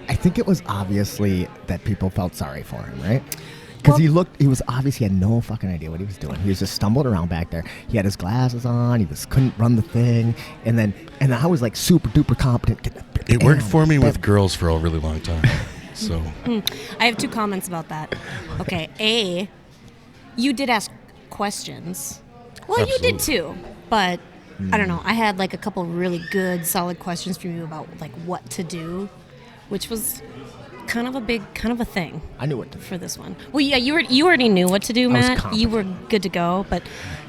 I think it was obviously that people felt sorry for him, right? Because he had no fucking idea what he was doing. He was just stumbled around back there. He had his glasses on. He couldn't run the thing. And I was super duper competent. It worked for me with girls for a really long time. So I have two comments about that. Okay, A, you did ask questions. Well, Absolutely. you did too, but I don't know. I had a couple really good, solid questions for you about what to do which was kind of a thing. I knew what to do for this one. Well, yeah, you already knew what to do, Matt. You were good to go, but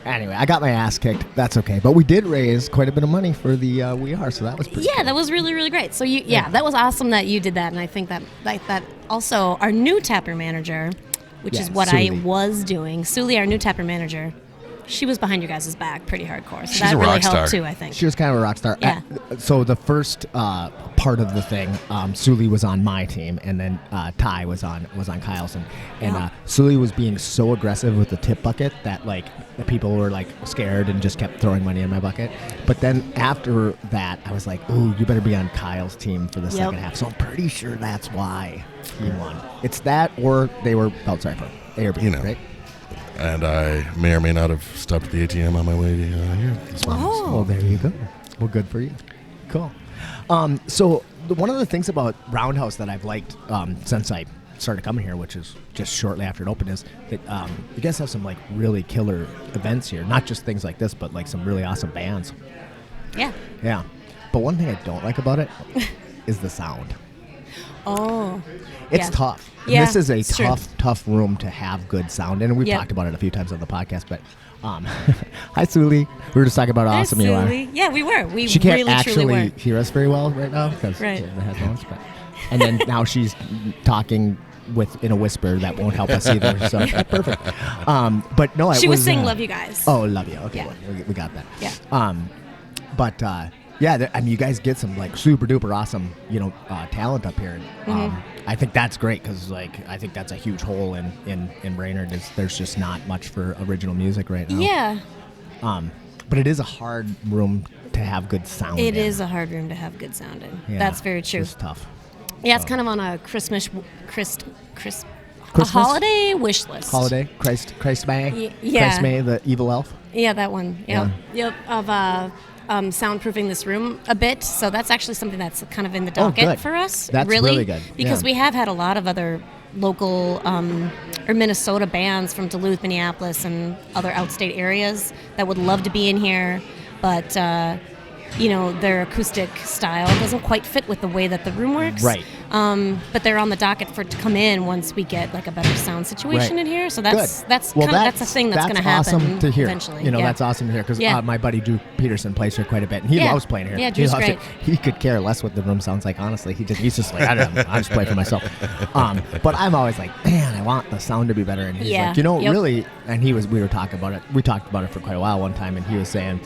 anyway, I got my ass kicked. That's okay. But we did raise quite a bit of money for the We Are, so that was pretty cool. That was really, really great. So that was awesome that you did that, and I think that also our new tapper manager, which is what Suli. I was doing. Suli, our new tapper manager, she was behind your guys' back pretty hardcore. So She's that a really rock star. helped too, I think. She was kind of a rock star. Yeah. So the first part of the thing, Suli was on my team, and then Ty was on Kyle's, and Suli was being so aggressive with the tip bucket that like the people were like scared and just kept throwing money in my bucket. But then after that, I was like, "Ooh, you better be on Kyle's team for the second half." So I'm pretty sure that's why he won. It's that, or they were belt for ARB, right? And I may or may not have stopped at the ATM on my way here this morning. Oh, well, there you go. Well, good for you. Cool. So one of the things about Roundhouse that I've liked since I started coming here, which is just shortly after it opened, is that you guys have some like really killer events here. Not just things like this, but like some really awesome bands. Yeah. Yeah. But one thing I don't like about it is the sound. Oh. It's tough. Yeah, This is a true. tough room to have good sound in. And we've Yep. talked about it a few times on the podcast, but hi, Suli. We were just talking about how awesome you are. Yeah, we were. We She can't really, truly actually were. hear us very well right now because Right. of the headphones. And then now she's talking in a whisper that won't help us either. So perfect. But no, She was saying "Love you guys." Oh, love you. Okay, Yeah. well, we got that. Yeah. But I mean, you guys get some like super duper awesome, talent up here. I think that's great because like I think that's a huge hole in Brainerd. There's just not much for original music right now. Yeah. But it is a hard room to have good sound. It in. is a hard room to have good sound in. Yeah, That's very true. It's tough. Yeah, it's kind of on a a holiday wish list. Holiday, Christ May, yeah. Christ May, the evil elf. Yeah, that one. Yep. Of soundproofing this room a bit. So that's actually something that's kind of in the docket good. for us. That's really good. Because Yeah. we have had a lot of other local or Minnesota bands from Duluth, Minneapolis, and other outstate areas that would love to be in here, but their acoustic style doesn't quite fit with the way that the room works. Right. But they're on the docket to come in once we get like a better sound situation Right. in here. So Good. that's Well, a thing that's going to happen awesome to hear. eventually. That's awesome to hear because Yeah. my buddy Drew Peterson plays here quite a bit, and he Yeah. loves playing here. Yeah, he Drew's loves great. it. He could care less what the room sounds like. Honestly, he's just like I don't know. I just play for myself. But I'm always like, man, I want the sound to be better. And he's Yeah. like, Yep. really. And we were talking about it. We talked about it for quite a while one time, and he was saying,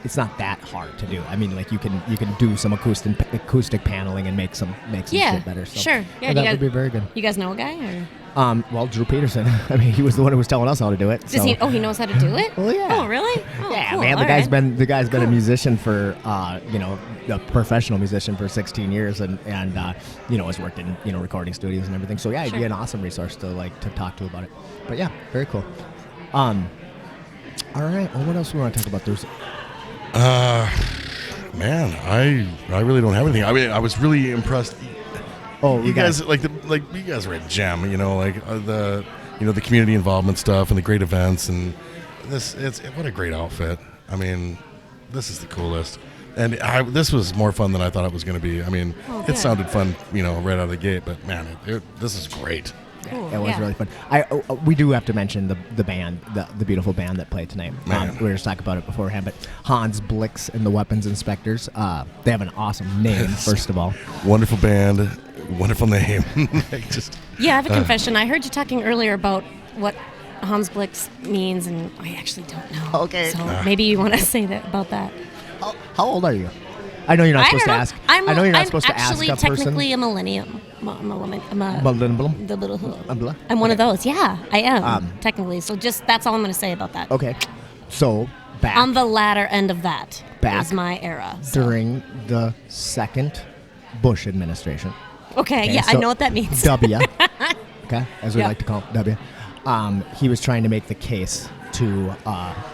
it's not that hard to do. I mean, like you can do some acoustic paneling and make some shit better. So Sure. Yeah, that would be very good. You guys know a guy? Or? Well, Drew Peterson. I mean, he was the one who was telling us how to do it. Does he? Oh, he knows how to do it. Well, yeah. Oh, really? Oh, Yeah, cool. man. All The guy's right. been a musician for a professional musician for 16 years, and has worked in recording studios and everything. So yeah, he'd be an awesome resource to talk to about it. But yeah, very cool. All right. Well, what else do we want to talk about? There's. Man, I really don't have anything. I mean, I was really impressed. Oh, You guys you guys are a gem. The community involvement stuff and the great events and what a great outfit. I mean, this is the coolest. And this was more fun than I thought it was going to be. I mean, good. it sounded fun, right out of the gate. But man, this is great. Cool. It was Yeah. really fun. We do have to mention the band, the beautiful band that played tonight. Man. We were just talking about it beforehand, but Hans Blix and the Weapons Inspectors. They have an awesome name, first of all. Wonderful band, wonderful name. Yeah, I have a confession. I heard you talking earlier about what Hans Blix means, and I actually don't know. Okay. So maybe you want to say that about that. How old are you? I know you're not supposed to ask. I know you're not I'm supposed to ask a person. actually technically a millennium. I'm a Millennium? the little. Blah. I'm one of Okay. those. Yeah, I am technically. So just that's all I'm going to say about that. Okay. So back On the latter end of that Back is my era. So. during the second Bush administration. Okay, yeah, I so know what that means. W. Okay, as we Yep. like to call it, W. He was trying to make the case to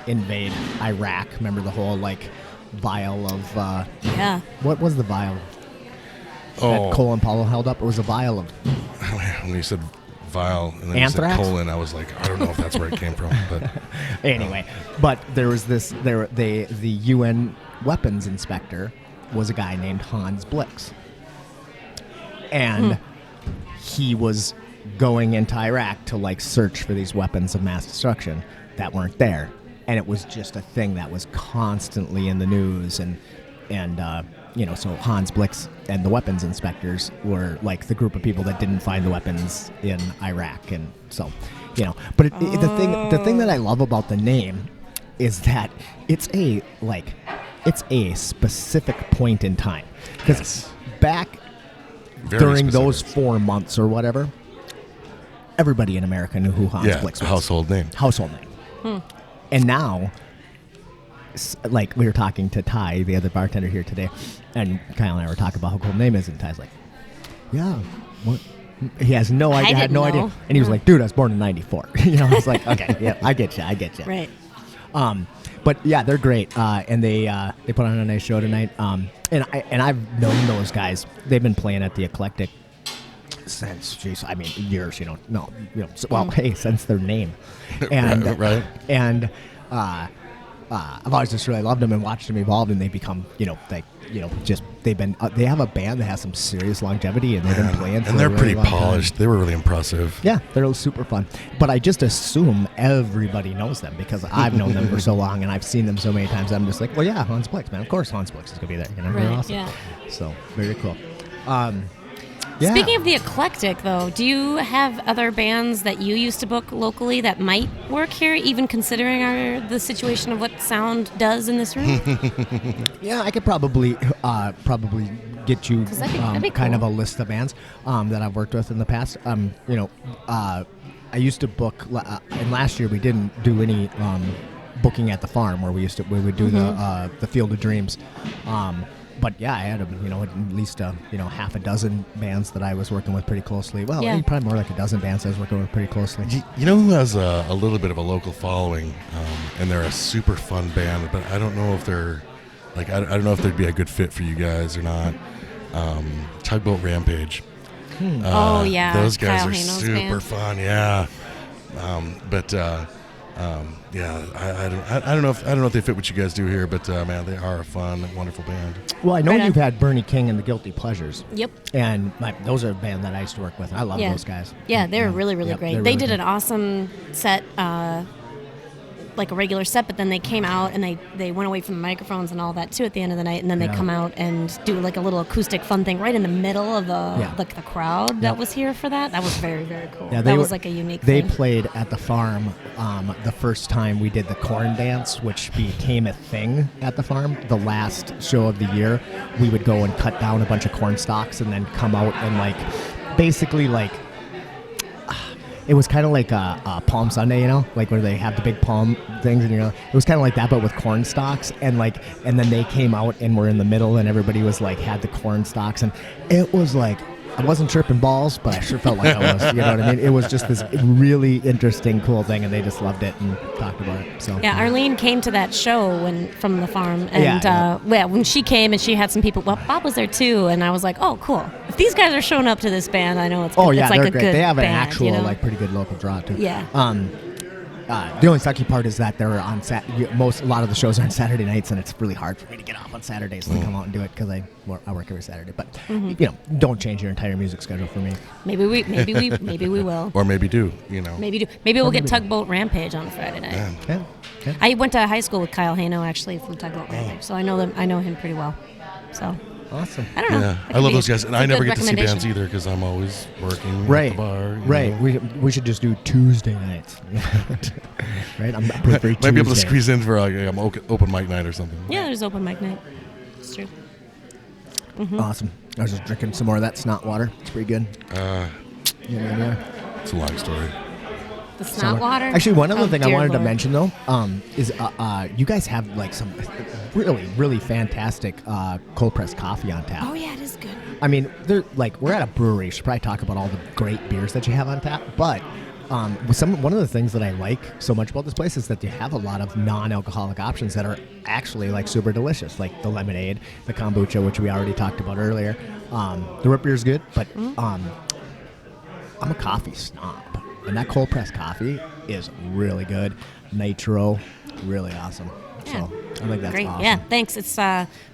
invade Iraq. Remember the whole vial of Yeah. what was the vial Oh, that Colin Powell held up? It was a vial of when you said vial and then Anthrax? you said colon, I was like, I don't know if that's where it came from. But anyway. But there was the UN weapons inspector was a guy named Hans Blix. and he was going into Iraq to like search for these weapons of mass destruction that weren't there, and it was just a thing that was constantly in the news, and so Hans Blix and the weapons inspectors were like the group of people that didn't find the weapons in Iraq, and so but the thing that I love about the name is that it's a specific point in time, because back during those 4 months or whatever, everybody in America knew who Hans Blix was. Household name. And now, like, we were talking to Ty, the other bartender here today, and Kyle and I were talking about how cool the name is, and Ty's like, yeah, what? He has no idea. I had no idea. And he was like, dude, I was born in 94. I was like, okay, yeah, I get you. Right. But yeah, they're great, and they put on a nice show tonight. And I've known those guys. They've been playing at the Eclectic since, years. Since their name, and right. And I've always just really loved them and watched them evolve, and they become, they have a band that has some serious longevity, and they've been playing for and they're a really pretty long polished. time. They were really impressive. Yeah, they're super fun. But I just assume everybody knows them because I've known them for so long, and I've seen them so many times. I'm just like, well, yeah, Hans Blix, man. Of course Hans Blix is going to be there. Right, they're awesome. yeah. So, very cool. Yeah. Speaking of the Eclectic, though, do you have other bands that you used to book locally that might work here, even considering the situation of what sound does in this room? Yeah, I could probably get you that'd be kind cool. of a list of bands that I've worked with in the past. I used to book, and last year we didn't do any booking at the farm where we would do the Field of Dreams. But yeah, I had at least half a dozen bands that I was working with pretty closely. Well, probably more like a dozen bands I was working with pretty closely. You know who has a little bit of a local following, and they're a super fun band, but I don't know if they're like I don't know if they'd be a good fit for you guys or not. Tugboat Rampage. Those guys Kyle are Hano's super band. fun. Yeah, I don't know if they fit what you guys do here, but man, they are a fun, wonderful band. Well, I know Right on. you've had Bernie King and the Guilty Pleasures. Yep. And those are a band that I used to work with. I love those guys. Yeah, they're really, really Yep, great. they're They really did good. an awesome set, like a regular set, but then they came out and they went away from the microphones and all that too at the end of the night, and then they come out and do like a little acoustic fun thing right in the middle of the crowd that was here for that. That was very, very cool. Yeah, that was like a unique They thing. played at the farm the first time we did the corn dance, which became a thing at the farm. The last show of the year, we would go and cut down a bunch of corn stalks and then come out and basically it was kind of like a Palm Sunday, like where they have the big palm things, and it was kind of like that, but with corn stalks, and then they came out and were in the middle, and everybody was had the corn stalks, and it was I wasn't tripping balls, but I sure felt like I was. You know what I mean? It was just this really interesting, cool thing, and they just loved it and talked about it. So yeah, Arlene came to that show from the farm, and when she came and she had some people. Well, Bob was there too, and I was like, oh, cool. If these guys are showing up to this band, I know it's good. Oh yeah, it's like they're a great. good They have an band, actual pretty good local draw too. Yeah. The only sucky part is that they're on a lot of the shows are on Saturday nights, and it's really hard for me to get off on Saturdays to come out and do it because I work every Saturday. But don't change your entire music schedule for me. Maybe we will. Or maybe do. Maybe we'll get Tugboat Rampage on Friday night. Yeah. I went to high school with Kyle Hano actually from Tugboat Rampage, so I know him pretty well. So Awesome. I don't know. Yeah, I love those guys, and I never get to see bands either because I'm always working at the bar. Right. We should just do Tuesday nights. Right. I'm pretty free Might be able to Tuesday. squeeze in for open mic night or something. Yeah, there's open mic night. It's true. Mm-hmm. Awesome. I was just drinking some more of that snot water. It's pretty good. Yeah. It's a long story. The snot water. Actually, one other thing I wanted to Lord. mention though is you guys have some really, really fantastic cold pressed coffee on tap. Oh yeah, it is good. I mean, we're at a brewery. You should probably talk about all the great beers that you have on tap. But one of the things that I like so much about this place is that you have a lot of non-alcoholic options that are actually super delicious, like the lemonade, the kombucha, which we already talked about earlier. The root beer is good, but I'm a coffee snob, and that cold pressed coffee is really good. Nitro, really awesome. Yeah. So I think that's Great. awesome. Yeah, thanks. It's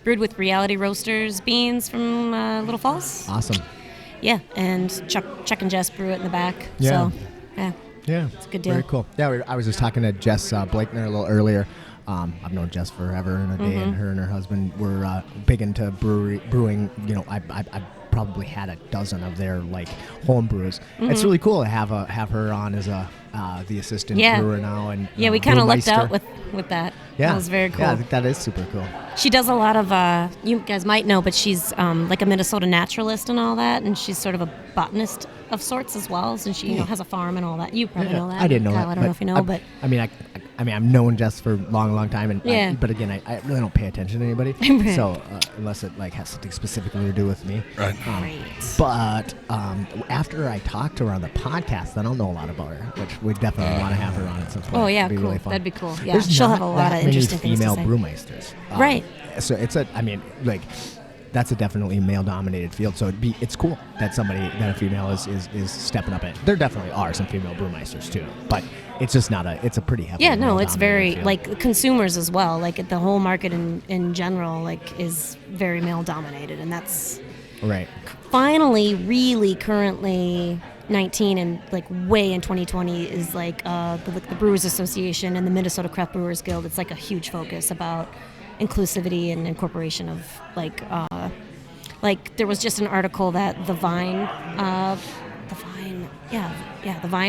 brewed with Reality Roasters beans from Little Falls. Awesome. Yeah, and Chuck and Jess brew it in the back. Yeah. So, yeah. Yeah, it's a good deal. Very cool. Yeah, I was just talking to Jess Blakener a little earlier. I've known Jess forever and a day, and her and her husband were big into brewing. You know, I probably had a dozen of their like home brews. It's really cool to have her on as the assistant brewer now. And yeah, we kind of lucked out with that. Yeah, that was very cool. Yeah, I think that is super cool. She does a lot of you guys might know, but she's like a Minnesota naturalist and all that, and she's sort of a botanist of sorts as well. Since she has a farm and all that. You probably know that. I didn't know Kyle, that. I don't know if you know, but I mean, I've known Jess for a long time, and but again, I really don't pay attention to anybody. Right. So unless it like has something specifically to do with me. Right. But after I talked to her on the podcast, then I'll know a lot about her, which we definitely want to have her on at some point. Oh yeah, It'd be cool. really fun. That'd be cool. Yeah, There's she'll not have a lot that of interesting many things to female say. brewmeisters. Right. So that's a definitely male-dominated field. So it's cool that a female is stepping up. There definitely are some female brewmeisters too, but it's just not it's a pretty heavy. Yeah, no, it's very field. like consumers as well. Like the whole market in general, like is very male-dominated, and that's right. Finally, really, currently 19 and like way in 2020 is like the Brewers Association and the Minnesota Craft Brewers Guild. It's like a huge focus about inclusivity and incorporation of like there was just an article that the Vine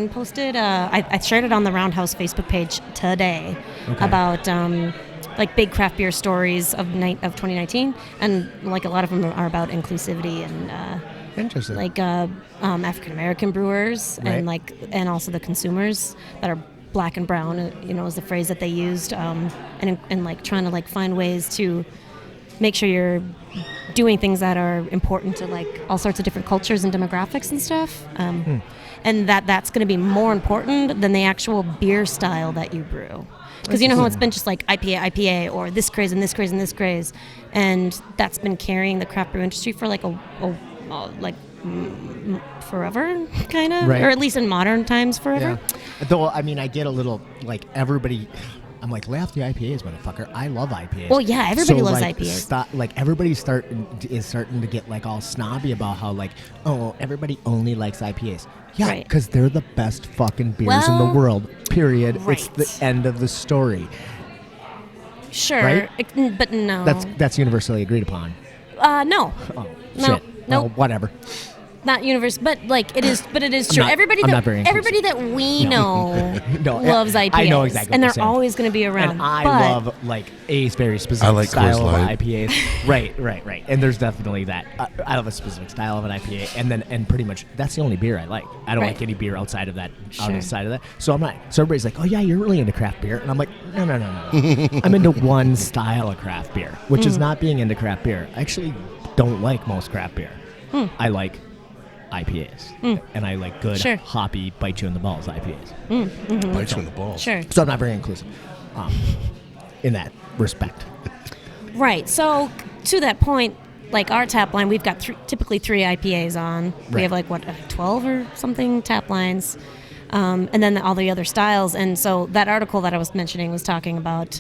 posted. I shared it on the Roundhouse Facebook page today about like big craft beer stories of 2019, and like a lot of them are about inclusivity and interesting, like African American brewers, right. and also the consumers that are black and brown, is the phrase that they used, and like trying to like find ways to make sure you're doing things that are important to like all sorts of different cultures and demographics and stuff, and that's going to be more important than the actual beer style that you brew. Because you know how it's been just like IPA, or this craze and this craze and this craze, and that's been carrying the craft brew industry for like forever, kind of, right. Or at least in modern times, forever. Yeah. Though I mean, I get a little like everybody. I'm like, lay off the IPAs, motherfucker. I love IPAs. Well, yeah, everybody loves like, IPAs. Everybody's starting to get like all snobby about how like, oh, everybody only likes IPAs. Yeah, because they're the best fucking beers in the world. Period. Right. It's the end of the story. Sure, right? But no. That's universally agreed upon. No. Oh, no. Shit. No. Oh, whatever. Not universe, but like it is. But it is true. Everybody that we know loves IPAs. I know exactly, and what they're always going to be around. And I love like a very specific style of IPAs. Right. And there's definitely that. I love a specific style of an IPA, and pretty much that's the only beer I like. I don't like any beer outside of that. Sure. Outside of that, so I'm not. So everybody's like, oh yeah, you're really into craft beer, and I'm like, no. I'm into one style of craft beer, which is not being into craft beer. I actually don't like most craft beer. I like IPAs, and I like good hoppy bite you in the balls IPAs. Bite you in the balls. Sure. So I'm not very inclusive in that respect. Right. So to that point, like our tap line, we've got typically 3 IPAs on. We have like 12 or something tap lines, and then all the other styles. And so that article that I was mentioning was talking about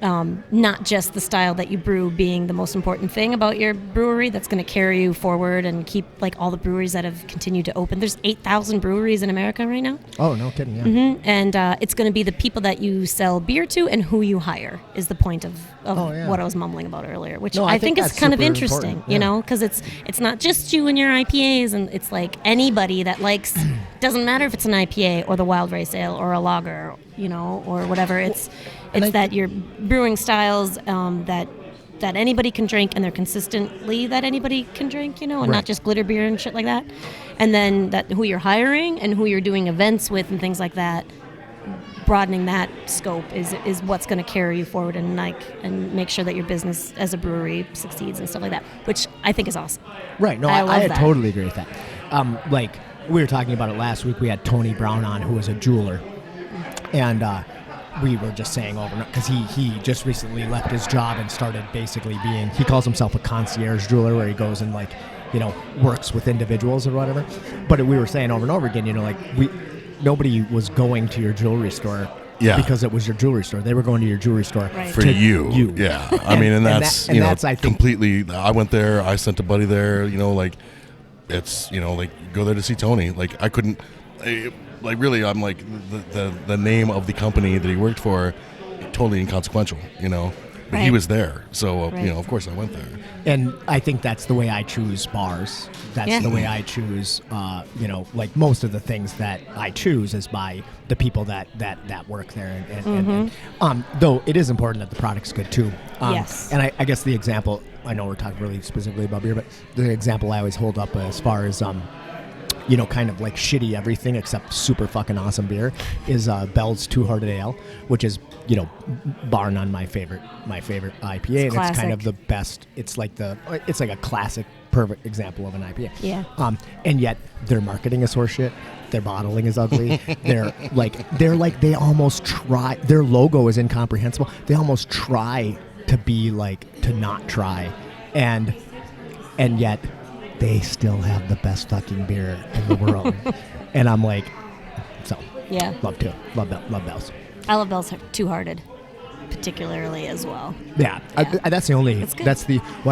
not just the style that you brew being the most important thing about your brewery that's going to carry you forward and keep like all the breweries that have continued to open. There's 8,000 breweries in America right now. Oh, no kidding, yeah. And it's going to be the people that you sell beer to and who you hire is the point of what I was mumbling about earlier, which I think is kind of interesting, you know, because it's not just you and your IPAs, and it's like anybody that likes, doesn't matter if it's an IPA or the Wild Rice Ale or a lager, you know, or whatever. It's that you're brewing styles that anybody can drink, and they're consistently that anybody can drink, you know, and not just glitter beer and shit like that. And then that who you're hiring and who you're doing events with and things like that, broadening that scope is what's going to carry you forward and make sure that your business as a brewery succeeds and stuff like that, which I think is awesome. Right. No, I totally agree with that. Like we were talking about it last week. We had Tony Brown on, who was a jeweler, and we were just saying over because he just recently left his job and started basically he calls himself a concierge jeweler, where he goes and like, you know, works with individuals or whatever. But we were saying over and over again, you know, like nobody was going to your jewelry store because it was your jewelry store. They were going to your jewelry store for you. Yeah. I mean, and that's I think completely. I went there. I sent a buddy there. You know, like it's like go there to see Tony. Like I couldn't, really, I'm like the name of the company that he worked for, totally inconsequential, But he was there, so of course I went there. And I think that's the way I choose bars. That's the way I choose, like most of the things that I choose is by the people that work there. And though it is important that the product's good too. Yes. And I guess the example, I know we're talking really specifically about beer, but the example I always hold up as far as kind of like shitty everything except super fucking awesome beer is Bell's Two Hearted Ale, which is, bar none my favorite IPA, and it's kind of the best. It's like a classic, perfect example of an IPA. Yeah. And yet their marketing is horseshit. Their bottling is ugly. They almost try. Their logo is incomprehensible. They almost try to be to not try, and yet they still have the best fucking beer in the world. And I'm like, so yeah, love Bell's. I love Bell's Two Hearted particularly as well. Yeah. That's the only. I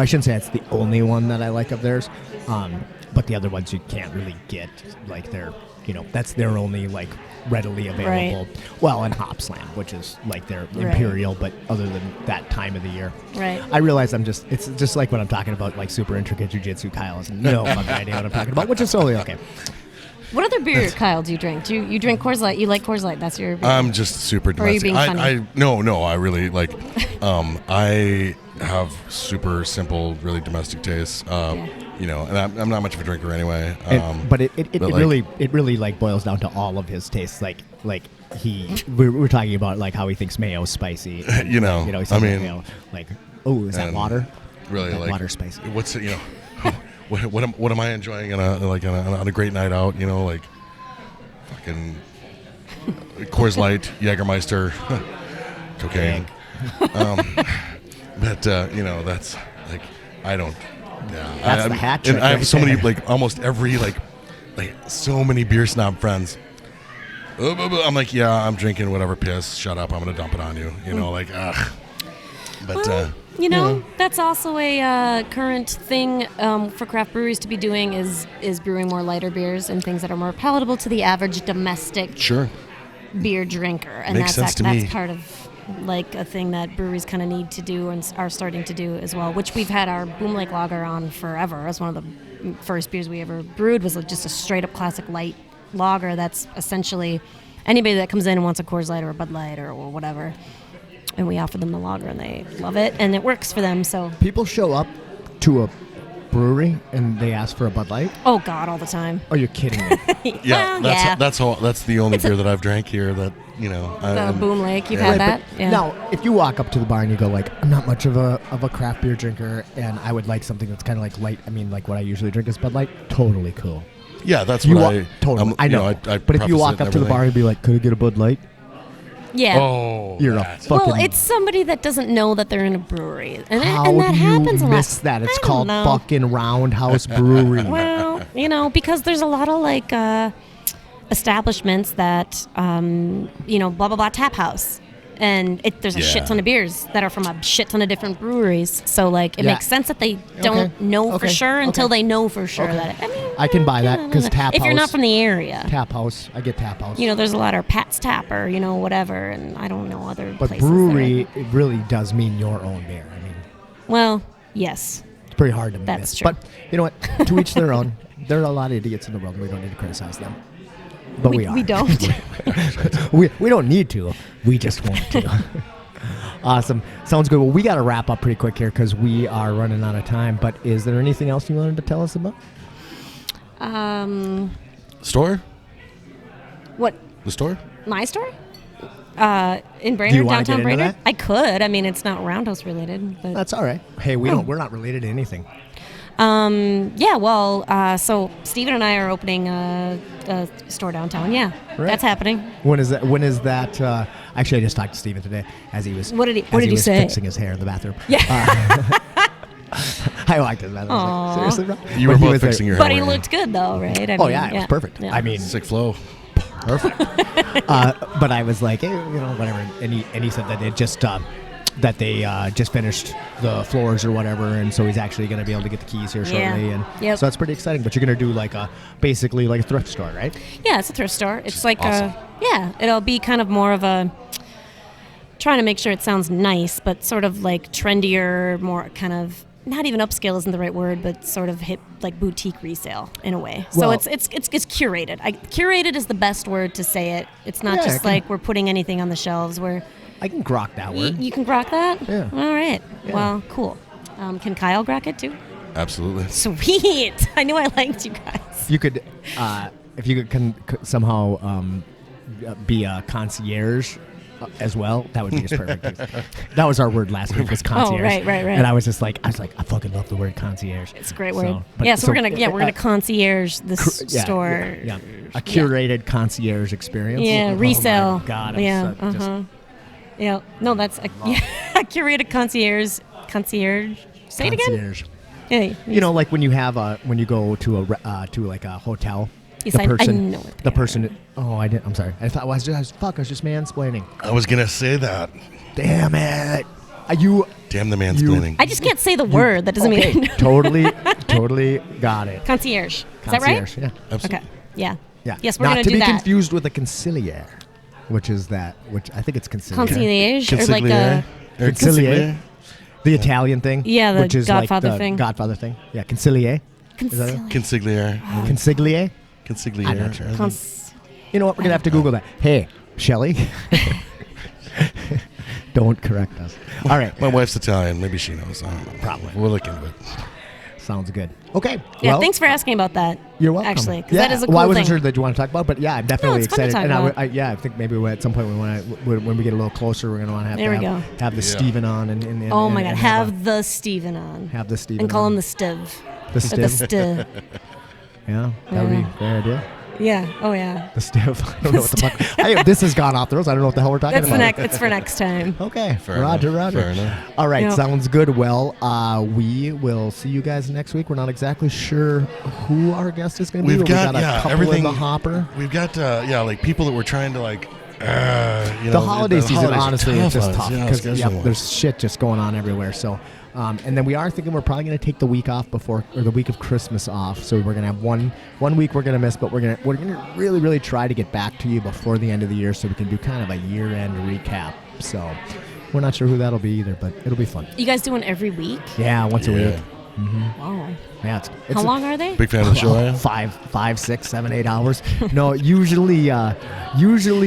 shouldn't say that's the only one that I like of theirs. But the other ones you can't really get. Like they're, that's their only readily available. Right. Well, and Hop Slam, which is their imperial, but other than that time of the year. Right. I realize it's just like when I'm talking about super intricate jiu-jitsu, Kyle has no fucking idea what I'm talking about, which is totally okay. What other beer, Kyle, do you drink? Do you drink Coors Light? You like Coors Light? That's your beer? I'm just super domestic. Or are you being funny? No, I really like. I have super simple, really domestic tastes. And I'm not much of a drinker anyway. But it really boils down to all of his tastes. We're talking about how he thinks mayo is spicy. And, he says mayo, is that water? Really, that water spicy. What's it? What am I enjoying on a great night out? Fucking Coors Light, Jägermeister, cocaine. But that's I don't. Yeah, that's the hat trick. And I have so many almost every so many beer snob friends. I'm I'm drinking whatever piss. Shut up! I'm gonna dump it on you. Ugh. But that's also a current thing for craft breweries to be doing is brewing more lighter beers and things that are more palatable to the average domestic beer drinker. And Makes sense to me. That's part of a thing that breweries kind of need to do and are starting to do as well, which we've had our Boom Lake Lager on forever. As one of the first beers we ever brewed was just a straight up classic light lager. That's essentially anybody that comes in and wants a Coors Light or a Bud Light or whatever. And we offer them the lager, and they love it, and it works for them. So people show up to a brewery and they ask for a Bud Light. Oh God, all the time. Are you kidding me? That's the only beer that I've drank here. That the Boom Lake. You've had that. Yeah. Now, if you walk up to the bar and you go I'm not much of a craft beer drinker, and I would like something that's kind of light. I mean, what I usually drink is Bud Light. Totally cool. Yeah, that's what totally. I know. But if you walk up to the bar and be like, "Could I get a Bud Light?" Yeah. Oh, you're a fucking... Well, it's somebody that doesn't know that they're in a brewery. And how that happens a lot. Miss that? It's called fucking Roundhouse Brewery. Well, because there's a lot of establishments that, blah, blah, blah, tap house. And there's a shit ton of beers that are from a shit ton of different breweries. So, it makes sense that they don't know for sure until they know for sure that... I can buy that because Tap House... If you're not from the area. Tap House. I get Tap House. There's a lot of Pat's Tap or, whatever, and I don't know other places. But brewery, it really does mean your own beer. Well, yes. It's pretty hard to miss. That's true. But, you know what? To each their own. There are a lot of idiots in the world, and we don't need to criticize them. But we are. We don't. we don't need to. We just want to. Awesome. Sounds good. Well, we got to wrap up pretty quick here because we are running out of time. But is there anything else you wanted to tell us about? Store? What? The store? My store? In Brainerd, downtown Brainerd? That? I could. I mean, it's not Roundhouse related. But that's all right. Hey, we're not related to anything. So Steven and I are opening a store downtown. Yeah, right. That's happening. When is that? Actually, I just talked to Steven today as he was. What did he say? Fixing his hair in the bathroom. Yeah. I liked his bathroom. I was like, seriously, bro? You were both fixing your hair. But he looked good though, right? It was perfect. Yeah. I mean, sick flow. Perfect. But I was like, hey, whatever. And he said that it just that they just finished the floors or whatever, and so he's actually going to be able to get the keys here shortly. And so that's pretty exciting. But you're going to do like basically like a thrift store, right? Yeah, it's a thrift store. It's like awesome. It'll be kind of more of a, trying to make sure it sounds nice, but sort of like trendier, more kind of, not even upscale isn't the right word, but sort of hip, like boutique resale in a way. So it's curated. Curated is the best word to say it. It's not just like we're putting anything on the shelves. I can grok that word. You can grok that? Yeah. All right. Yeah. Well, cool. Can Kyle grok it too? Absolutely. Sweet. I knew I liked you guys. You could, if you could somehow be a concierge as well, that would be just perfect. That was our word last week, was concierge. Oh, right. And I was like, I fucking love the word concierge. It's a great word. So we're gonna concierge the store. Yeah. A curated concierge experience. Yeah, resale. Oh my God, Yeah. No, that's a curated concierge. Say it again. Yeah. You know, like when you have when you go to a hotel. Yes, I know it. The person. Oh, I didn't. I'm sorry. I thought I was just mansplaining. I was gonna say that. Damn it. Damn the mansplaining. I just can't say the word. That doesn't mean. Totally got it. Concierge. Is that right? Yeah. Absolutely. Okay. Yeah. Yeah. Yes, we're gonna do that. Not to be confused with a conciliere, which I think it's conciliere. Concierge or like a conciliere. The Italian thing. Yeah, the which is Godfather like the thing. Godfather thing. Yeah, conciliere. Consigliere. Consigliere. Consigliere. I'm not sure. You know what? We're gonna have to Google that. Hey, Shelley. Don't correct us. All right. My wife's Italian. Maybe she knows. I don't know. Probably. We'll look into it. Sounds good. Okay. Yeah. Well, thanks for asking about that. You're welcome. Actually, because that is a cool I wasn't thing. sure that you want to talk about, but yeah, I'm definitely it's fun to excited. talk And about. I think maybe at some point when we get a little closer, we're going to want to have the Steven on. And oh my God, have the Steven on. Have the Steven and call on. him the Stiv. The Stiv. The Stiv. Yeah, that would be a great idea. Yeah. Oh yeah. The Stiv. I don't know what the fuck. This has gone off the rails. I don't know what the hell we're talking about. It's for next time. Okay. Fair Roger. enough. All right. Yep. Sounds good. Well, we will see you guys next week. We're not exactly sure who our guest is going to be. We've got a couple everything in the hopper. We've got like people that we're trying to like. The holiday season, honestly, is just tough because there's shit just going on everywhere. So, and then we are thinking we're probably going to take the week off the week of Christmas off. So we're going to have one week we're going to miss, but we're going to really, really try to get back to you before the end of the year so we can do kind of a year-end recap. So we're not sure who that'll be either, but it'll be fun. You guys doing every week? Yeah, once a week. Mm-hmm. Wow. Yeah, it's how long are they? Big fan of the show. 5, 6, 7, 8 hours. No, usually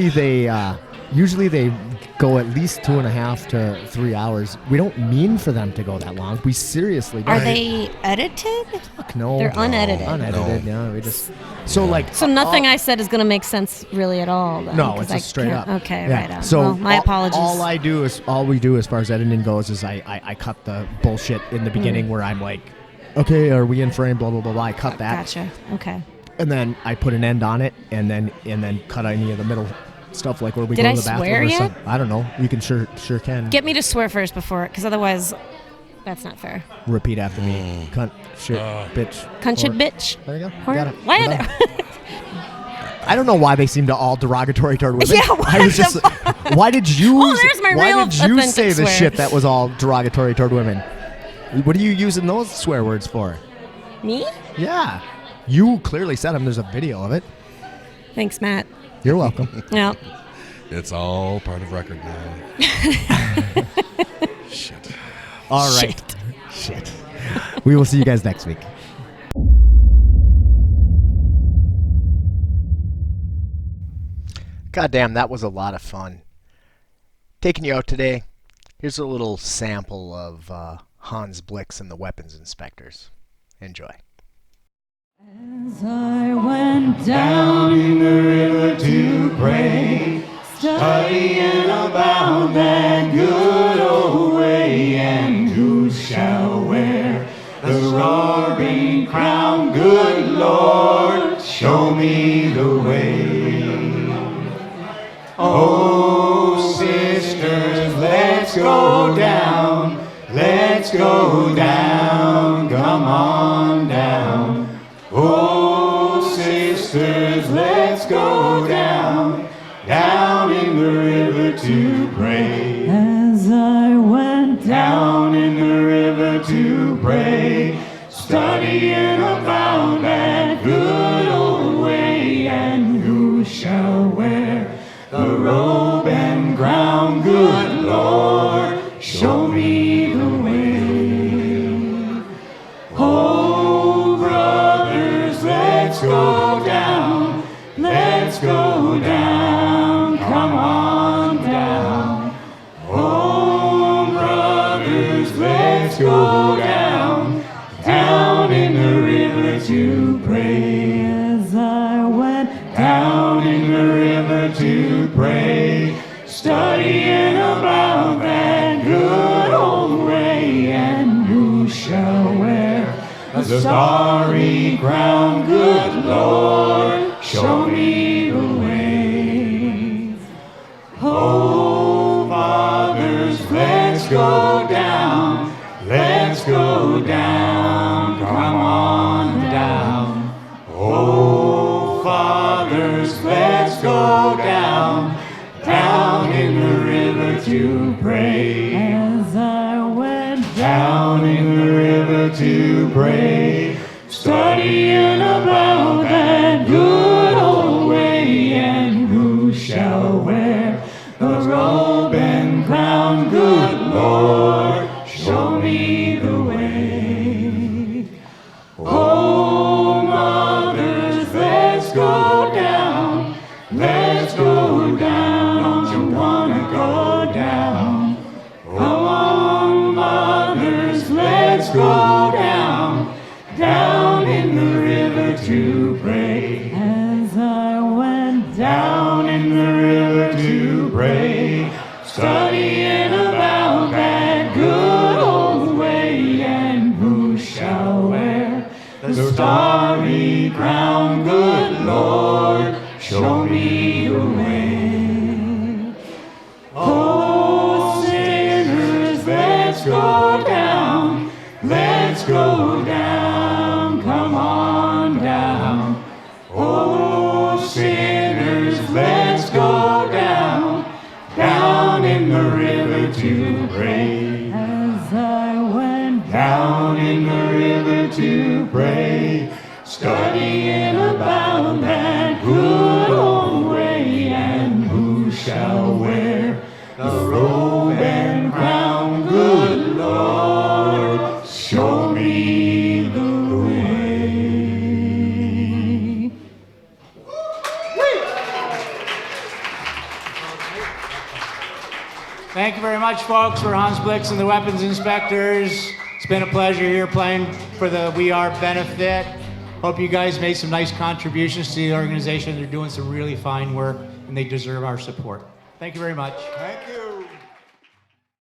they go at least 2.5 to 3 hours. We don't mean for them to go that long. We seriously don't. Are they edited? Fuck no. They're unedited. Unedited. No. Yeah, we just so nothing I said is going to make sense really at all. Then, no, it's just straight up. Okay, yeah. right on. So well, my apologies. All we do as far as editing goes is I cut the bullshit in the beginning where I'm like, okay, are we in frame? Blah blah blah blah. I cut that. Gotcha. Okay. And then I put an end on it, and then cut any of the middle stuff like where we Did go I to the bathroom swear or yet? something. I don't know. You can sure can. Get me to swear first before, because otherwise, that's not fair. Repeat after me. Cunt, shit, bitch. Cunt, shit, bitch. There you go. Whore. Got it. What? I don't know why they seem to all derogatory toward women. Yeah, I was just. Why did you? there's my why real did you authentic say the swear. shit that was all derogatory toward women? What are you using those swear words for? Me? Yeah, you clearly said them. There's a video of it. Thanks, Matt. You're welcome. Yeah. It's all part of record now. Shit. All right. Shit. We will see you guys next week. God damn, that was a lot of fun. Taking you out today, here's a little sample of Hans Blix and the Weapons Inspectors. Enjoy. As I went down in the river to pray, studying about that good old way, and who shall wear the roaring crown? Good Lord, show me the way. Oh, sisters, let's go down, come on down. Oh, sisters, let's go down in the river to pray. As I went down in the river to pray, studying about that good old way, and who shall wear the robe and crown? Good Lord, show me the way. Oh, brothers, let's go down, let's go down, come on down. Oh, brothers, let's go down, down in the river to pray. As I went down in the river to pray, studying about that good old way, and who shall wear the starry crown? Good Lord, show me the way. Oh, fathers, let's go down, let's go down, come on down. Oh, fathers, let's go down, down in the river to pray. As I went down in the river to pray, studying about that good old way, and who shall wear the robe and crown? Good Lord, show me the way. Oh, mothers, let's go down, let's go down. Don't you wanna go down? Come on, mothers, let's go down, down in the river to pray. As I went down in the river to pray, studying about that good old way, and who shall wear the starry crown? Good Lord, show me the way. Oh, sinners, let's go down, let's go down, come on down. Oh, sinners, let's go down, down in the river to pray. As I went down in the river to pray, studying about that good old way, and who shall wear the robe and crown? Good Lord, show me the way. Thank you very much, folks. We're Hans Blix and the Weapons Inspectors. It's been a pleasure here playing for the We Are benefit. Hope you guys made some nice contributions to the organization. They're doing some really fine work, and they deserve our support. Thank you very much. Thank you.